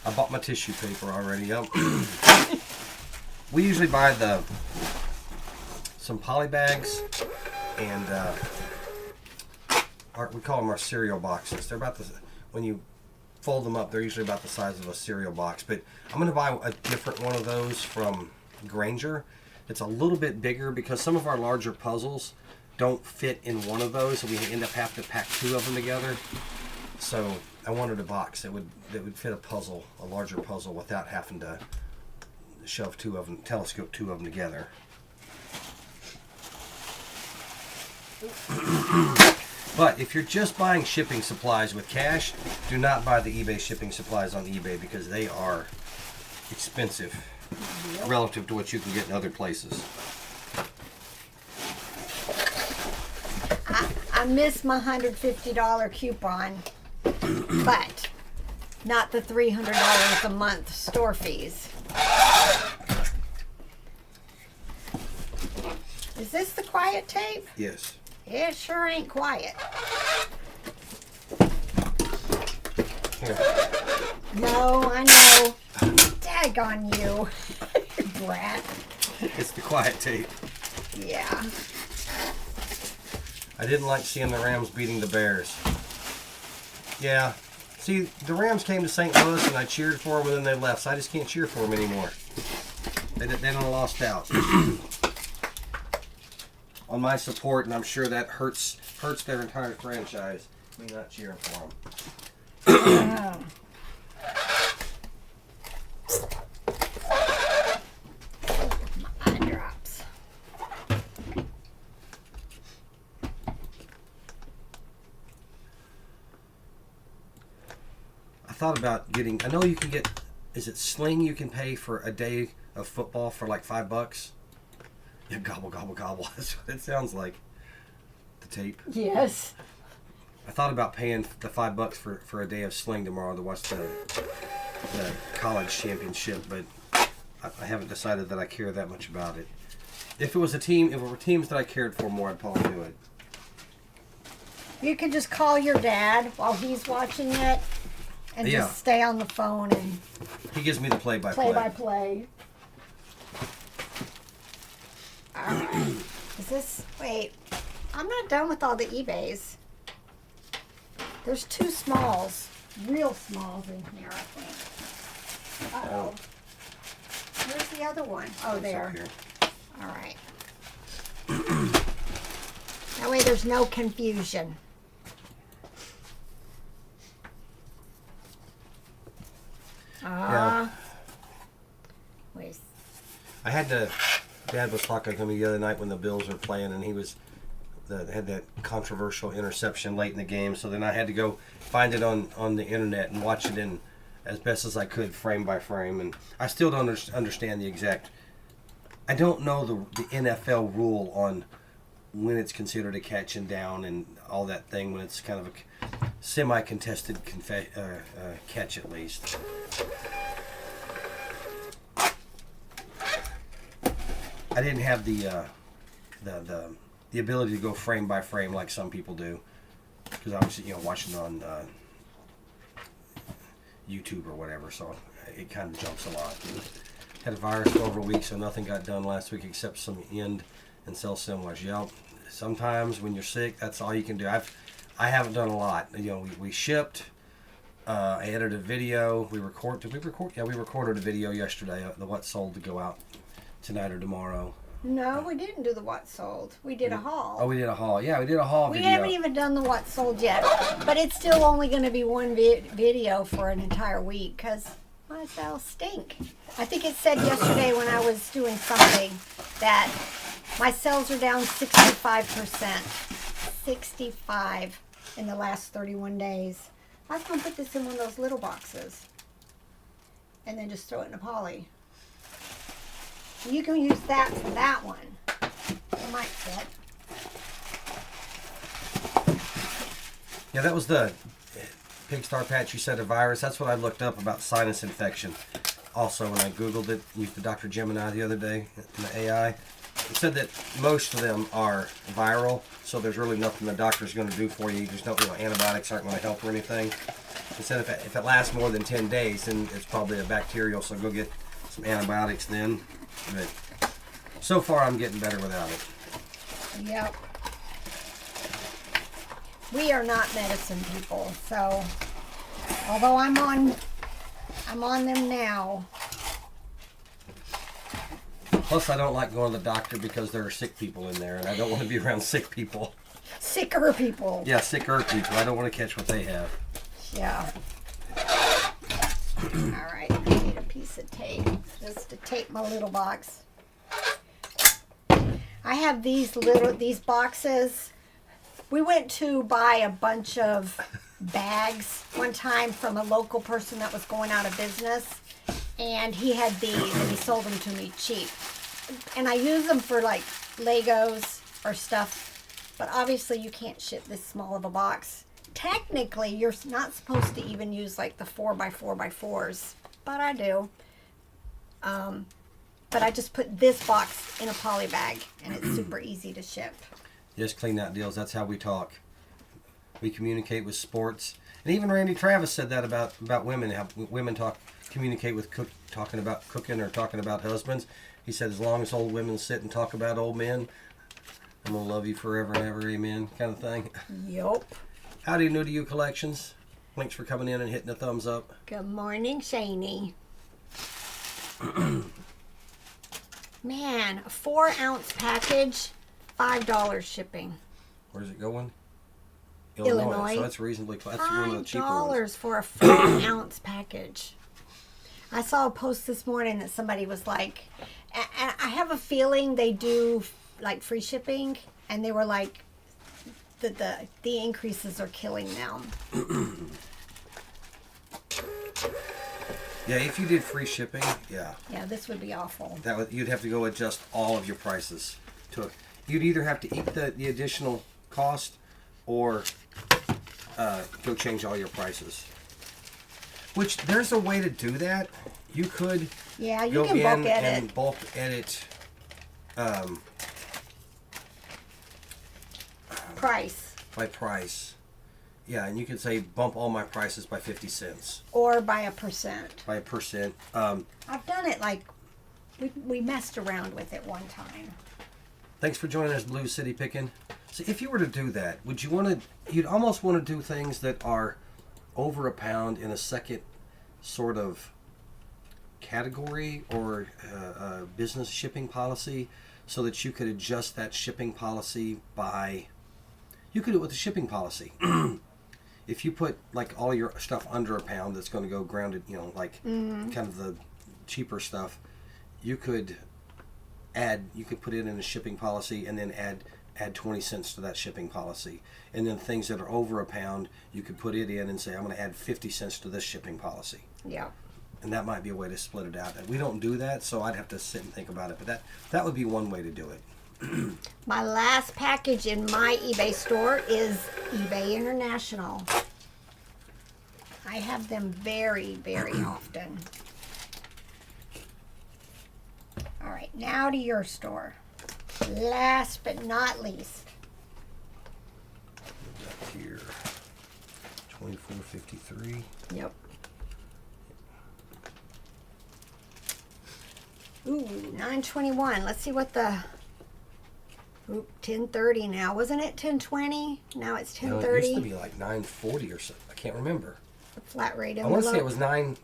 I bought my tissue paper already. We usually buy some poly bags and we call them our cereal boxes. They're about when you fold them up, they're usually about the size of a cereal box. But I'm going to buy a different one of those from Granger. It's a little bit bigger because some of our larger puzzles don't fit in one of those, so we end up having to pack 2 of them together. So I wanted a box that would fit a larger puzzle, without having to shove 2 of them, telescope 2 of them together. But if you're just buying shipping supplies with cash, do not buy the eBay shipping supplies on eBay because they are expensive relative to what you can get in other places. I missed my $150 coupon, but not the $300 a month store fees. Is this the quiet tape? Yes. It sure ain't quiet. Here. No, I know. Daggone you, brat. It's the quiet tape. Yeah. I didn't like seeing the Rams beating the Bears. Yeah. See, the Rams came to St. Louis and I cheered for them and then they left, so I just can't cheer for them anymore. They done lost out. On my support, and I'm sure that hurts their entire franchise. Me not cheering for them. My eye drops. I thought about getting. I know you can get. Is it Sling? You can pay for a day of football for like $5. Yeah, gobble, gobble, gobble. That's what it sounds like. The tape. Yes. I thought about paying the $5 for a day of Sling tomorrow to watch the college championship, but I haven't decided that I care that much about it. If it were teams that I cared for more, I'd probably do it. You can just call your dad while he's watching it and just stay on the phone and he gives me the play-by-play. Alright. Is this... Wait. I'm not done with all the eBays. There's 2 smalls. Real smalls in here, I think. Uh-oh. Where's the other one? Oh, there. Alright. That way there's no confusion. Wait. I had to... Dad was talking to me the other night when the Bills were playing, and he had that controversial interception late in the game. So then I had to go find it on the internet and watch it in as best as I could, frame by frame. And I still don't understand the exact. I don't know the NFL rule on when it's considered a catch and down and all that thing, when it's kind of a semi-contested catch at least. I didn't have the ability to go frame by frame like some people do, because I was watching on YouTube or whatever, so it kind of jumps a lot. Had a virus for over a week, so nothing got done last week except some end and sell similars. Yep. Sometimes when you're sick, that's all you can do. I haven't done a lot. We shipped. I edited a video. Did we record? Yeah, we recorded a video yesterday. The what sold to go out tonight or tomorrow. No, we didn't do the what sold. We did a haul. Oh, we did a haul. Yeah, we did a haul video. We haven't even done the what sold yet, but it's still only going to be one video for an entire week because my sales stink. I think it said yesterday when I was doing something that my sales are down 65%. 65 in the last 31 days. I was going to put this in one of those little boxes and then just throw it in a poly. You can use that for that one. It might fit. Yeah, that was the pig star patch. You said a virus. That's what I looked up about sinus infection. Also, when I Googled it, used the Dr. Gemini the other day in the AI. It said that most of them are viral, so there's really nothing the doctor's going to do for you. There's no antibiotics aren't going to help or anything. It said if it lasts more than 10 days, then it's probably a bacterial, so go get some antibiotics then. But so far, I'm getting better without it. Yep. We are not medicine people, so although I'm on them now. Plus, I don't like going to the doctor because there are sick people in there, and I don't want to be around sick people. Sicker people. Yeah, sicker people. I don't want to catch what they have. Yeah. All right, I need a piece of tape just to tape my little box. I have these boxes. We went to buy a bunch of bags one time from a local person that was going out of business, and he had these and he sold them to me cheap. And I use them for like Legos or stuff, but obviously you can't ship this small of a box. Technically, you're not supposed to even use like the 4x4x4s, but I do. But I just put this box in a poly bag, and it's super easy to ship. Just clean out deals. That's how we talk. We communicate with sports, and even Randy Travis said that about women. How women communicate with talking about cooking or talking about husbands. He said, as long as old women sit and talk about old men, I'm gonna love you forever and ever, amen, kind of thing. Yup. Howdy, New to You Collections. Thanks for coming in and hitting the thumbs up. Good morning, Shani. Man, a 4-ounce package, $5 shipping. Where's it going? Illinois. So that's reasonably close. That's one of the cheaper ones. $5 for a 4-ounce package. I saw a post this morning that somebody was like, and I have a feeling they do like free shipping, and they were like, the increases are killing them. Yeah, if you did free shipping, yeah. Yeah, this would be awful. You'd have to go adjust all of your prices to it. You'd either have to eat the additional cost or go change all your prices. Which there's a way to do that. You could you go can in bulk edit. and bulk edit Price. by price. Yeah, and you could say bump all my prices by 50 cents. Or by a percent. By a percent. I've done it like, we messed around with it one time. Thanks for joining us, Blue City Pickin'. So if you were to do that, you'd almost want to do things that are over a pound in a second sort of category or business shipping policy, so that you could adjust that shipping policy by, you could do it with a shipping policy. If you put like all your stuff under a pound that's going to go grounded, kind of the cheaper stuff, you could put it in a shipping policy and then add 20 cents to that shipping policy. And then things that are over a pound, you could put it in and say, I'm going to add 50 cents to this shipping policy. Yeah. And that might be a way to split it out. We don't do that, so I'd have to sit and think about it. But that would be one way to do it. My last package in my eBay store is eBay International. I have them very, very often. All right, now to your store. Last but not least. Up here, 24.53. Yep. Ooh, 9.21. Let's see what the... Oop, 10:30 now. Wasn't it 10:20? Now it's 10:30. No, it used to be like 9.40 or something. I can't remember. The flat rate I envelope. want to say it was 9.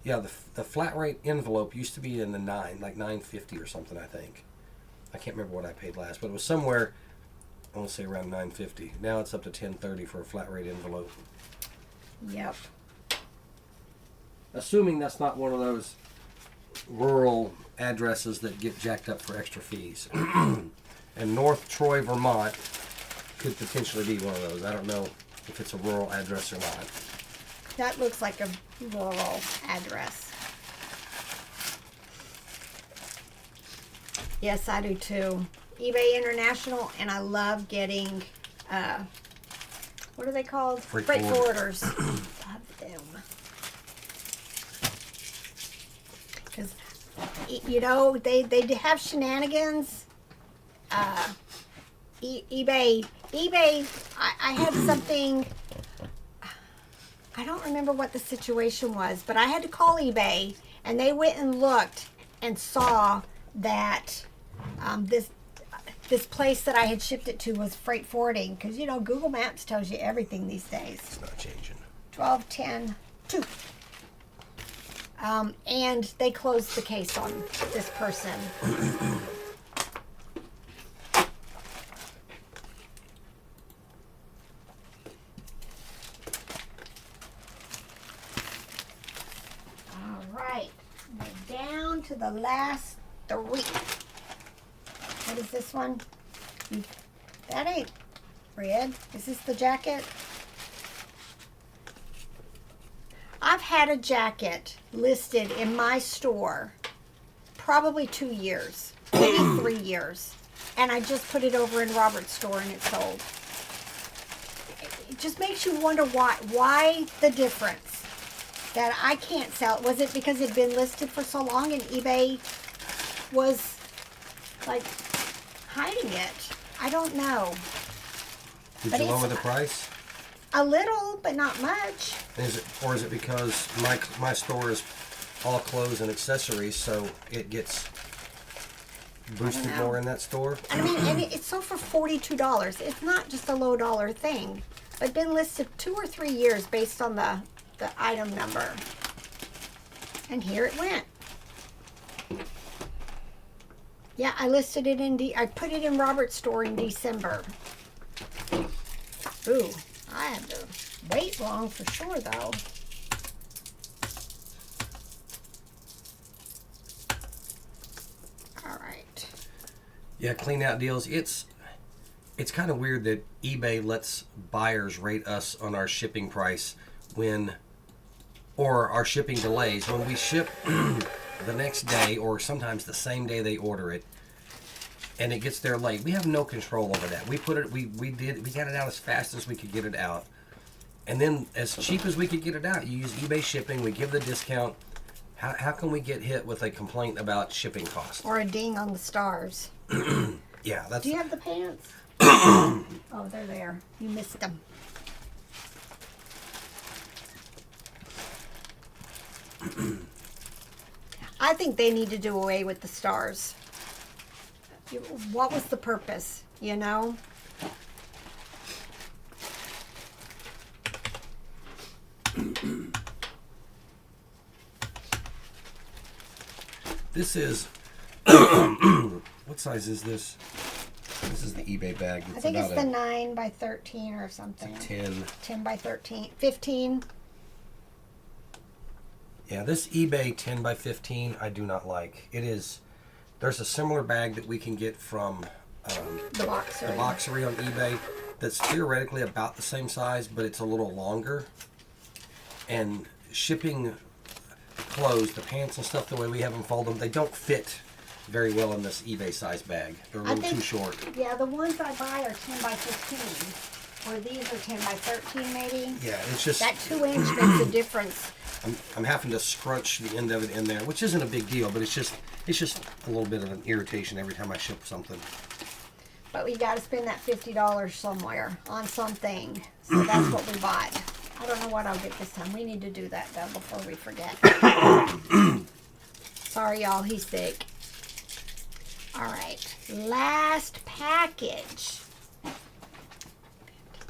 Yeah, the flat rate envelope used to be in the 9, like 9.50 or something, I think. I can't remember what I paid last, but it was somewhere, I want to say around 9.50. Now it's up to 10.30 for a flat rate envelope. Yep. Assuming that's not one of those rural addresses that get jacked up for extra fees. And North Troy, Vermont could potentially be one of those. I don't know if it's a rural address or not. That looks like a rural address. Yes, I do too. eBay International, and I love getting, what are they called? Freight forwarders. Love them. Because, they have shenanigans. eBay, I had something, I don't remember what the situation was, but I had to call eBay, and they went and looked and saw that this place that I had shipped it to was freight forwarding, because you know Google Maps tells you everything these days. It's not changing. 12/10/2. And they closed the case on this person. All right, we're down to the last 3. What is this one? That ain't red. Is this the jacket? I've had a jacket listed in my store probably 2 years, maybe 3 years. And I just put it over in Robert's store and it sold. It just makes you wonder why the difference that I can't sell it. Was it because it'd been listed for so long and eBay was like hiding it? I don't know. Did you lower the price? A little, but not much. Is it because my store is all clothes and accessories, so it gets boosted more in that store? I mean, and it's sold for $42. It's not just a low dollar thing, but been listed 2 or 3 years based on the item number. And here it went. Yeah, I listed it I put it in Robert's store in December. Ooh, I had to wait long for sure though. All right. Yeah, clean out deals. It's kind of weird that eBay lets buyers rate us on our shipping price or our shipping delays. When we ship the next day or sometimes the same day they order it, and it gets there late, we have no control over that. We got it out as fast as we could get it out, and then as cheap as we could get it out. You use eBay shipping. We give the discount. How can we get hit with a complaint about shipping costs or a ding on the stars? Yeah, that's. Do you have the pants? Oh, they're there. You missed them. I think they need to do away with the stars. What was the purpose, you know? This is what size is this? This is the eBay bag. I think it's the 9 by 13 or something. It's a 10. 10 by 13. 15. Yeah, this eBay 10 by 15 I do not like. There's a similar bag that we can get from The Boxery on eBay that's theoretically about the same size, but it's a little longer. And shipping clothes, the pants and stuff, the way we have them fold them, they don't fit very well in this eBay size bag. They're a little too short. Yeah, the ones I buy are 10 by 15. Or these are 10 by 13 maybe. Yeah, it's just... That 2 inch makes a difference. I'm having to scrunch the end of it in there, which isn't a big deal, but it's just a little bit of an irritation every time I ship something. But we got to spend that $50 somewhere on something. So that's what we bought. I don't know what I'll get this time. We need to do that though before we forget. Sorry y'all, he's sick. All right, last package.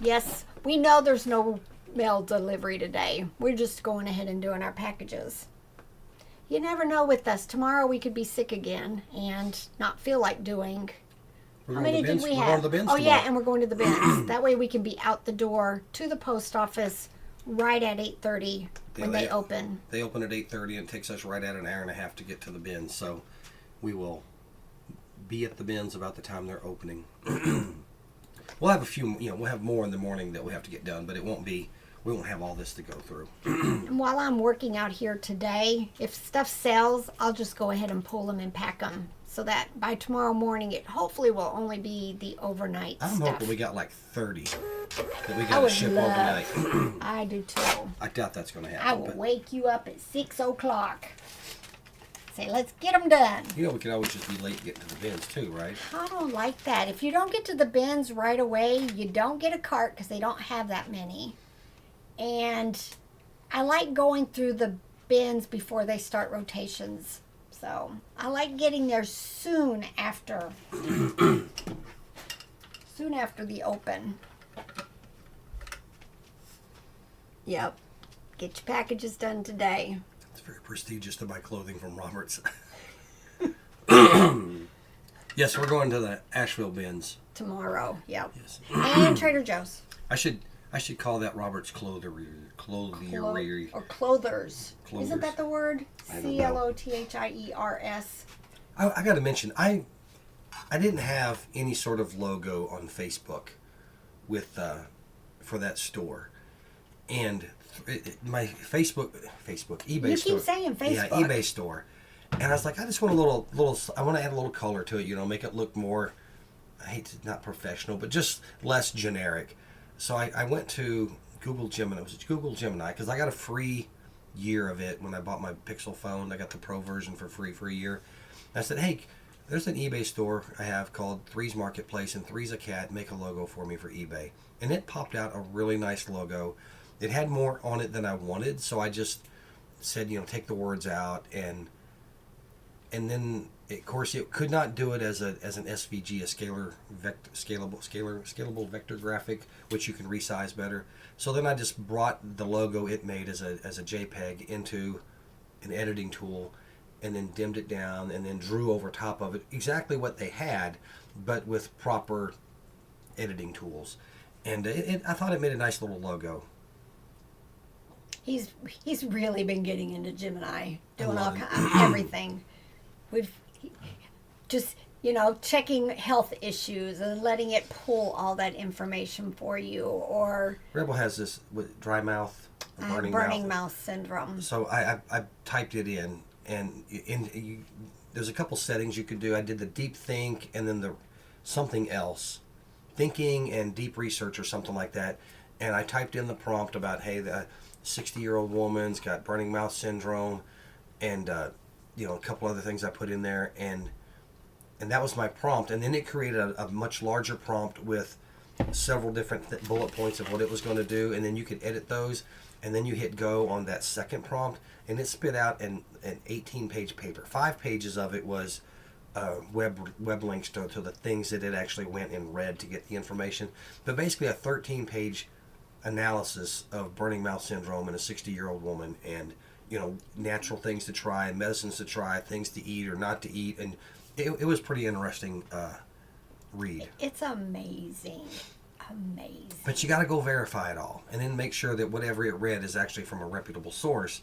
Yes, we know there's no mail delivery today. We're just going ahead and doing our packages. You never know with us. Tomorrow we could be sick again and not feel like doing. How many did we have? Oh yeah, and we're going to the bins. That way we can be out the door to the post office right at 8:30 when they open. They open at 8:30 and it takes us right at an hour and a half to get to the bins. So we will be at the bins about the time they're opening. We'll have a few, we'll have more in the morning that we have to get done, but we won't have all this to go through. And while I'm working out here today, if stuff sells, I'll just go ahead and pull them and pack them so that by tomorrow morning it hopefully will only be the overnight I'm stuff. hoping we got like 30 that we got to ship overnight. I do too. I doubt that's going to happen. I will wake you up at 6 o'clock. Say, let's get them done. We could always just be late getting to the bins too, right? I don't like that. If you don't get to the bins right away, you don't get a cart because they don't have that many. And I like going through the bins before they start rotations. So I like getting there soon after soon after the open. Yep. Get your packages done today. It's very prestigious to buy clothing from Roberts. Yes, we're going to the Asheville bins Tomorrow, yep. Yes. And Trader Joe's. I should call that Roberts clothery. Or clothers. Isn't that the word? CLOTHIERS. I got to mention, I didn't have any sort of logo on Facebook with for that store, and my Facebook eBay You store. keep saying Facebook. Yeah, eBay store. And I was like, I just want a little. I want to add a little color to it, make it look more. I hate to not professional, but just less generic. So I went to Google Gemini. Was it Google Gemini? Because I got a free year of it when I bought my Pixel phone. I got the Pro version for free for a year. I said, hey, there's an eBay store I have called Three's Marketplace, and Three's a cat. Make a logo for me for eBay. And it popped out a really nice logo. It had more on it than I wanted, so I just said, take the words out, and then of course it could not do it as an SVG, a scalable vector graphic, which you can resize better. So then I just brought the logo it made as a JPEG into an editing tool, and then dimmed it down, and then drew over top of it exactly what they had, but with proper editing tools. And I thought it made a nice little logo. He's really been getting into Gemini, doing all everything. We've just checking health issues and letting it pull all that information for you. Or Rebel has this dry mouth, burning mouth syndrome. So I typed it in, and there's a couple settings you could do. I did the deep think and then the something else, thinking and deep research or something like that. And I typed in the prompt about, hey, the 60-year-old woman's got burning mouth syndrome, and a couple other things I put in there, and that was my prompt. And then it created a much larger prompt with several different bullet points of what it was going to do, and then you could edit those, and then you hit go on that second prompt, and it spit out an 18-page paper. 5 pages of it was web links to the things that it actually went and read to get the information, but basically a 13-page analysis of burning mouth syndrome in a 60-year-old woman, and natural things to try, medicines to try, things to eat or not to eat, and it was pretty interesting read. It's amazing. But you got to go verify it all, and then make sure that whatever it read is actually from a reputable source.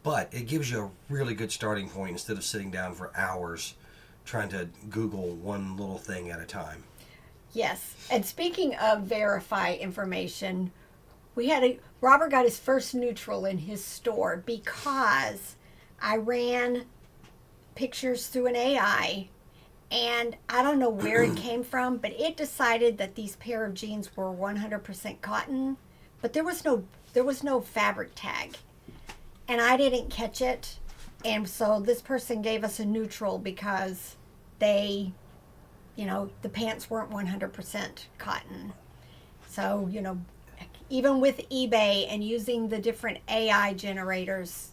But it gives you a really good starting point instead of sitting down for hours trying to Google one little thing at a time. Yes, and speaking of verify information, Robert got his first neutral in his store because I ran pictures through an AI, and I don't know where it came from, but it decided that these pair of jeans were 100% cotton, but there was no fabric tag, and I didn't catch it, and so this person gave us a neutral because the pants weren't 100% cotton. So even with eBay and using the different AI generators,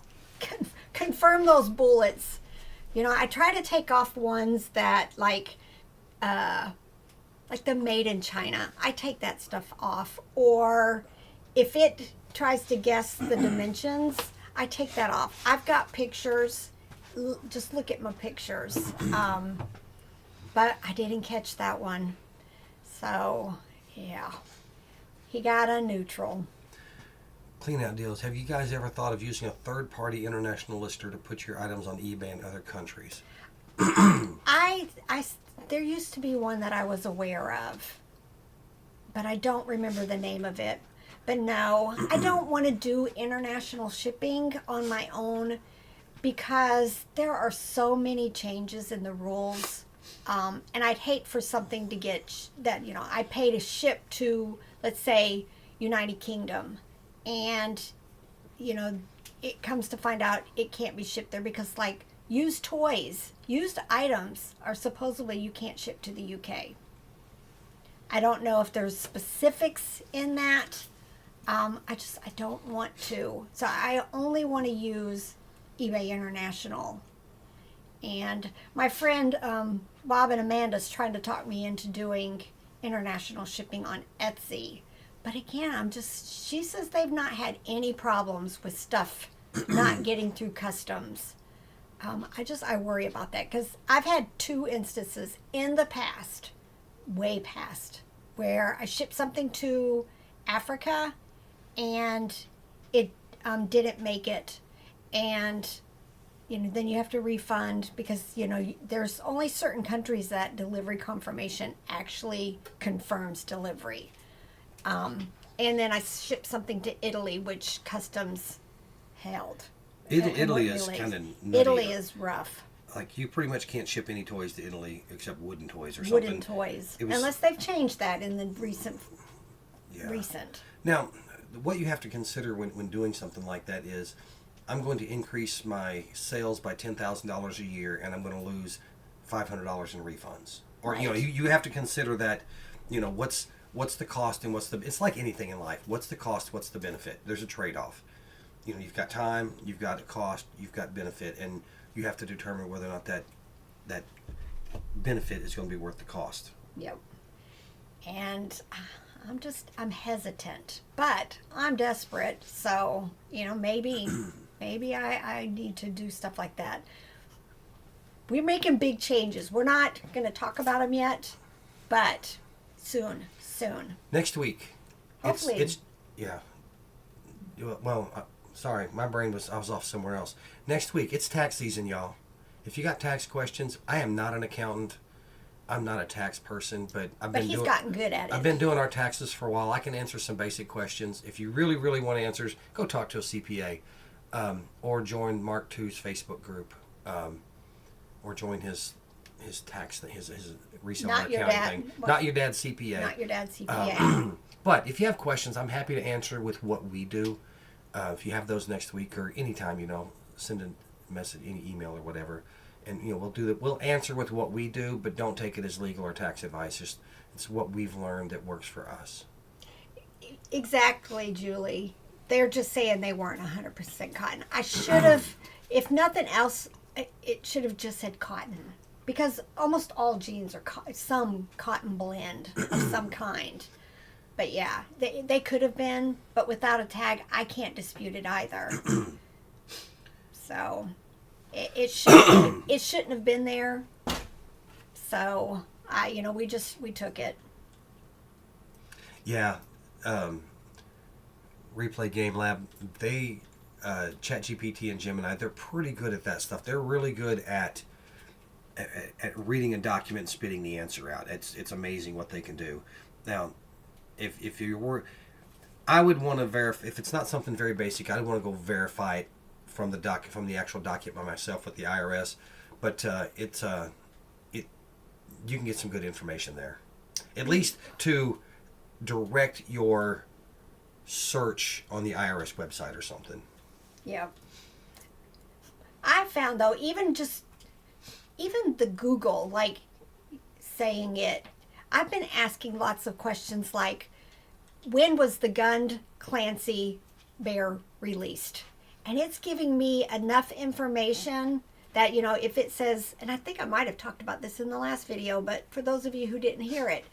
confirm those bullets. I try to take off ones that like the made in China. I take that stuff off. Or if it tries to guess the dimensions, I take that off. I've got pictures. Just look at my pictures. But I didn't catch that one. So, yeah. He got a neutral. Clean out deals. Have you guys ever thought of using a third-party international lister to put your items on eBay in other countries? There used to be one that I was aware of, but I don't remember the name of it. But no, I don't want to do international shipping on my own because there are so many changes in the rules. And I'd hate for something to get that, I pay to ship to, let's say, United Kingdom. And, it comes to find out it can't be shipped there because, like, used toys, used items are supposedly you can't ship to the UK. I don't know if there's specifics in that. I don't want to. So I only want to use eBay International. And my friend Bob and Amanda's trying to talk me into doing international shipping on Etsy. But again, she says they've not had any problems with stuff not getting through customs. I worry about that because I've had 2 instances in the past, way past, where I shipped something to Africa and it didn't make it. And, then you have to refund because, there's only certain countries that delivery confirmation actually confirms delivery. And then I shipped something to Italy, which customs held. Italy is kind of nutty. Italy is rough. Like, you pretty much can't ship any toys to Italy except wooden toys or something. Wooden toys. Unless they've changed that in the recent. Now, what you have to consider when doing something like that is, I'm going to increase my sales by $10,000 a year, and I'm going to lose $500 in refunds. Or, right. You have to consider that, what's the cost and it's like anything in life. What's the cost, what's the benefit? There's a trade-off. You've got time, you've got a cost, you've got benefit, and you have to determine whether or not that benefit is going to be worth the cost. Yep. And I'm hesitant, but I'm desperate. So, maybe I need to do stuff like that. We're making big changes. We're not going to talk about them yet, but soon. Next week. Hopefully. Yeah. Well, sorry, I was off somewhere else. Next week, it's tax season, y'all. If you got tax questions, I am not an accountant. I'm not a tax person, but he's gotten good at it. I've been doing our taxes for a while. I can answer some basic questions. If you really, really want answers, go talk to a CPA, or join Mark II's Facebook group, or join his tax thing, his reseller accounting thing. Not your dad's CPA. Not your dad's CPA. But if you have questions, I'm happy to answer with what we do. If you have those next week or anytime, send a message, any email or whatever, and we'll do that. We'll answer with what we do, but don't take it as legal or tax advice. It's what we've learned that works for us. Exactly, Julie. They're just saying they weren't 100% cotton. I should have, if nothing else, it should have just said cotton, because almost all jeans are some cotton blend of some kind. But yeah, they could have been, but without a tag, I can't dispute it either. So it shouldn't have been there. So we took it. Yeah, Replay Game Lab, they ChatGPT and Gemini, they're pretty good at that stuff. They're really good at reading a document and spitting the answer out. It's amazing what they can do. Now, if you were, I would want to verify. If it's not something very basic, I'd want to go verify it from the actual document by myself with the IRS. But you can get some good information there, at least to direct your search on the IRS website or something. Yeah. I found though, even the Google, like saying it, I've been asking lots of questions like, when was the Gund Clancy bear released? And it's giving me enough information that, if it says, and I think I might have talked about this in the last video, but for those of you who didn't hear it,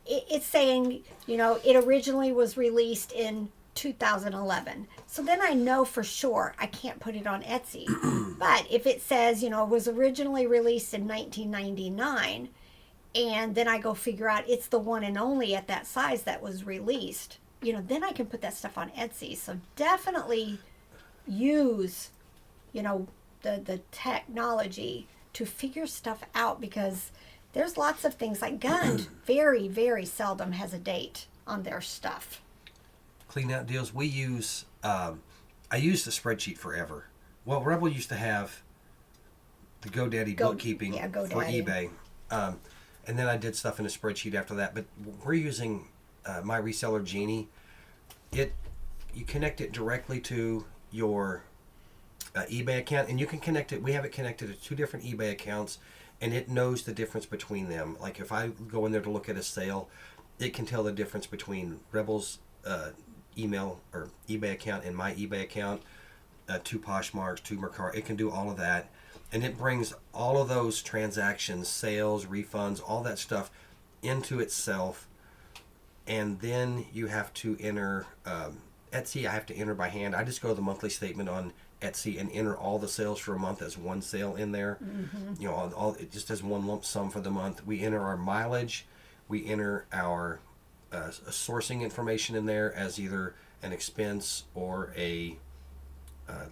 it's saying, it originally was released in 2011. So then I know for sure I can't put it on Etsy. But if it says, it was originally released in 1999, and then I go figure out it's the one and only at that size that was released, then I can put that stuff on Etsy. So definitely use, the technology to figure stuff out, because there's lots of things like Gund very, very seldom has a date on their stuff. Clean out deals. We use, I used the spreadsheet forever. Well, Rebel used to have the GoDaddy bookkeeping for eBay. And then I did stuff in a spreadsheet after that. But we're using my Reseller Genie. You connect it directly to your eBay account, and you can connect it. We have it connected to 2 different eBay accounts, and it knows the difference between them. Like if I go in there to look at a sale, it can tell the difference between Rebel's email or eBay account and my eBay account. 2 Poshmarks, 2 Mercari. It can do all of that. And it brings all of those transactions, sales, refunds, all that stuff into itself, and then you have to enter Etsy. I have to enter by hand. I just go to the monthly statement on Etsy and enter all the sales for a month as one sale in there. You know, all it just as one lump sum for the month. We enter our mileage. We enter our sourcing information in there as either an expense or a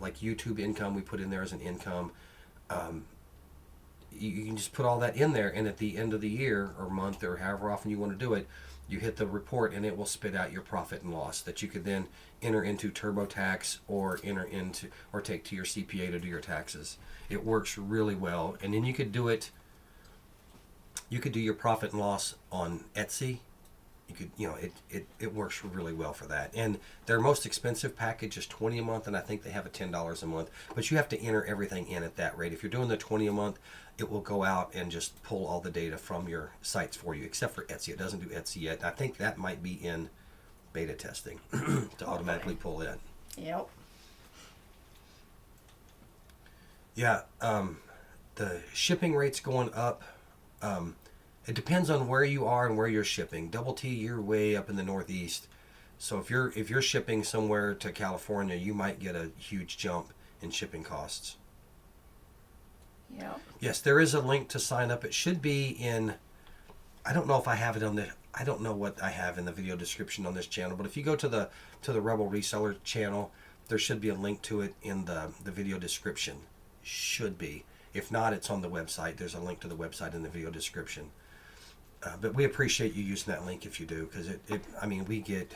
like YouTube income. We put in there as an income. You can just put all that in there, and at the end of the year or month or however often you want to do it, you hit the report and it will spit out your profit and loss that you could then enter into TurboTax or enter into or take to your CPA to do your taxes. It works really well. And then you could do it, you could do your profit and loss on Etsy. You could, you know, it works really well for that. And their most expensive package is $20 a month, and I think they have a $10 a month. But you have to enter everything in at that rate. If you're doing the $20 a month, it will go out and just pull all the data from your sites for you, except for Etsy. It doesn't do Etsy yet. I think that might be in beta testing to automatically pull in. Yep. Yeah, the shipping rate's going up. It depends on where you are and where you're shipping. Double T, you're way up in the Northeast. So if you're shipping somewhere to California, you might get a huge jump in shipping costs. Yep. Yes, there is a link to sign up. It should be in, I don't know if I have it on the, I don't know what I have in the video description on this channel, but if you go to the Rebel Reseller channel, there should be a link to it in the video description. Should be. If not, it's on the website. There's a link to the website in the video description. But we appreciate you using that link if you do, because I mean, we get,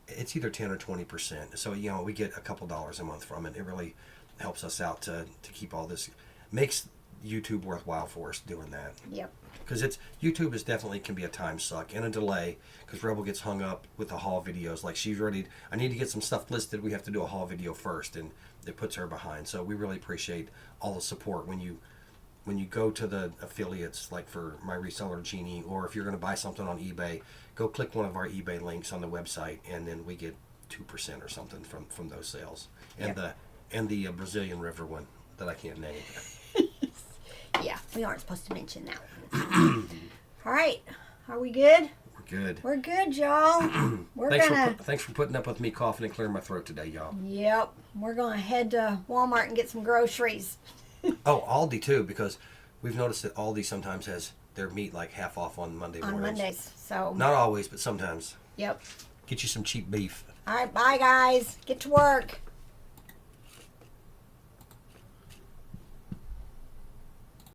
it's either 10 or 20%. So, you know, we get a couple dollars a month from it. It really helps us out to keep all this, makes YouTube worthwhile for us doing that. Yep. Because YouTube is definitely can be a time suck and a delay, because Rebel gets hung up with the haul videos. Like she's ready, I need to get some stuff listed. We have to do a haul video first, and it puts her behind. So we really appreciate all the support when you go to the affiliates, like for my Reseller Genie, or if you're going to buy something on eBay, go click one of our eBay links on the website, and then we get 2% or something from those sales. And Yep. the Brazilian River one that I can't name. Yeah, we aren't supposed to mention that one. All right, are we good? We're good. We're good, y'all. Thanks for putting up with me coughing and clearing my throat today, y'all. Yep, we're gonna head to Walmart and get some groceries. Oh, Aldi too, because we've noticed that Aldi sometimes has their meat like half off on Monday mornings. On Mondays, so. Not always, but sometimes. Yep. Get you some cheap beef. All right, bye guys. Get to work.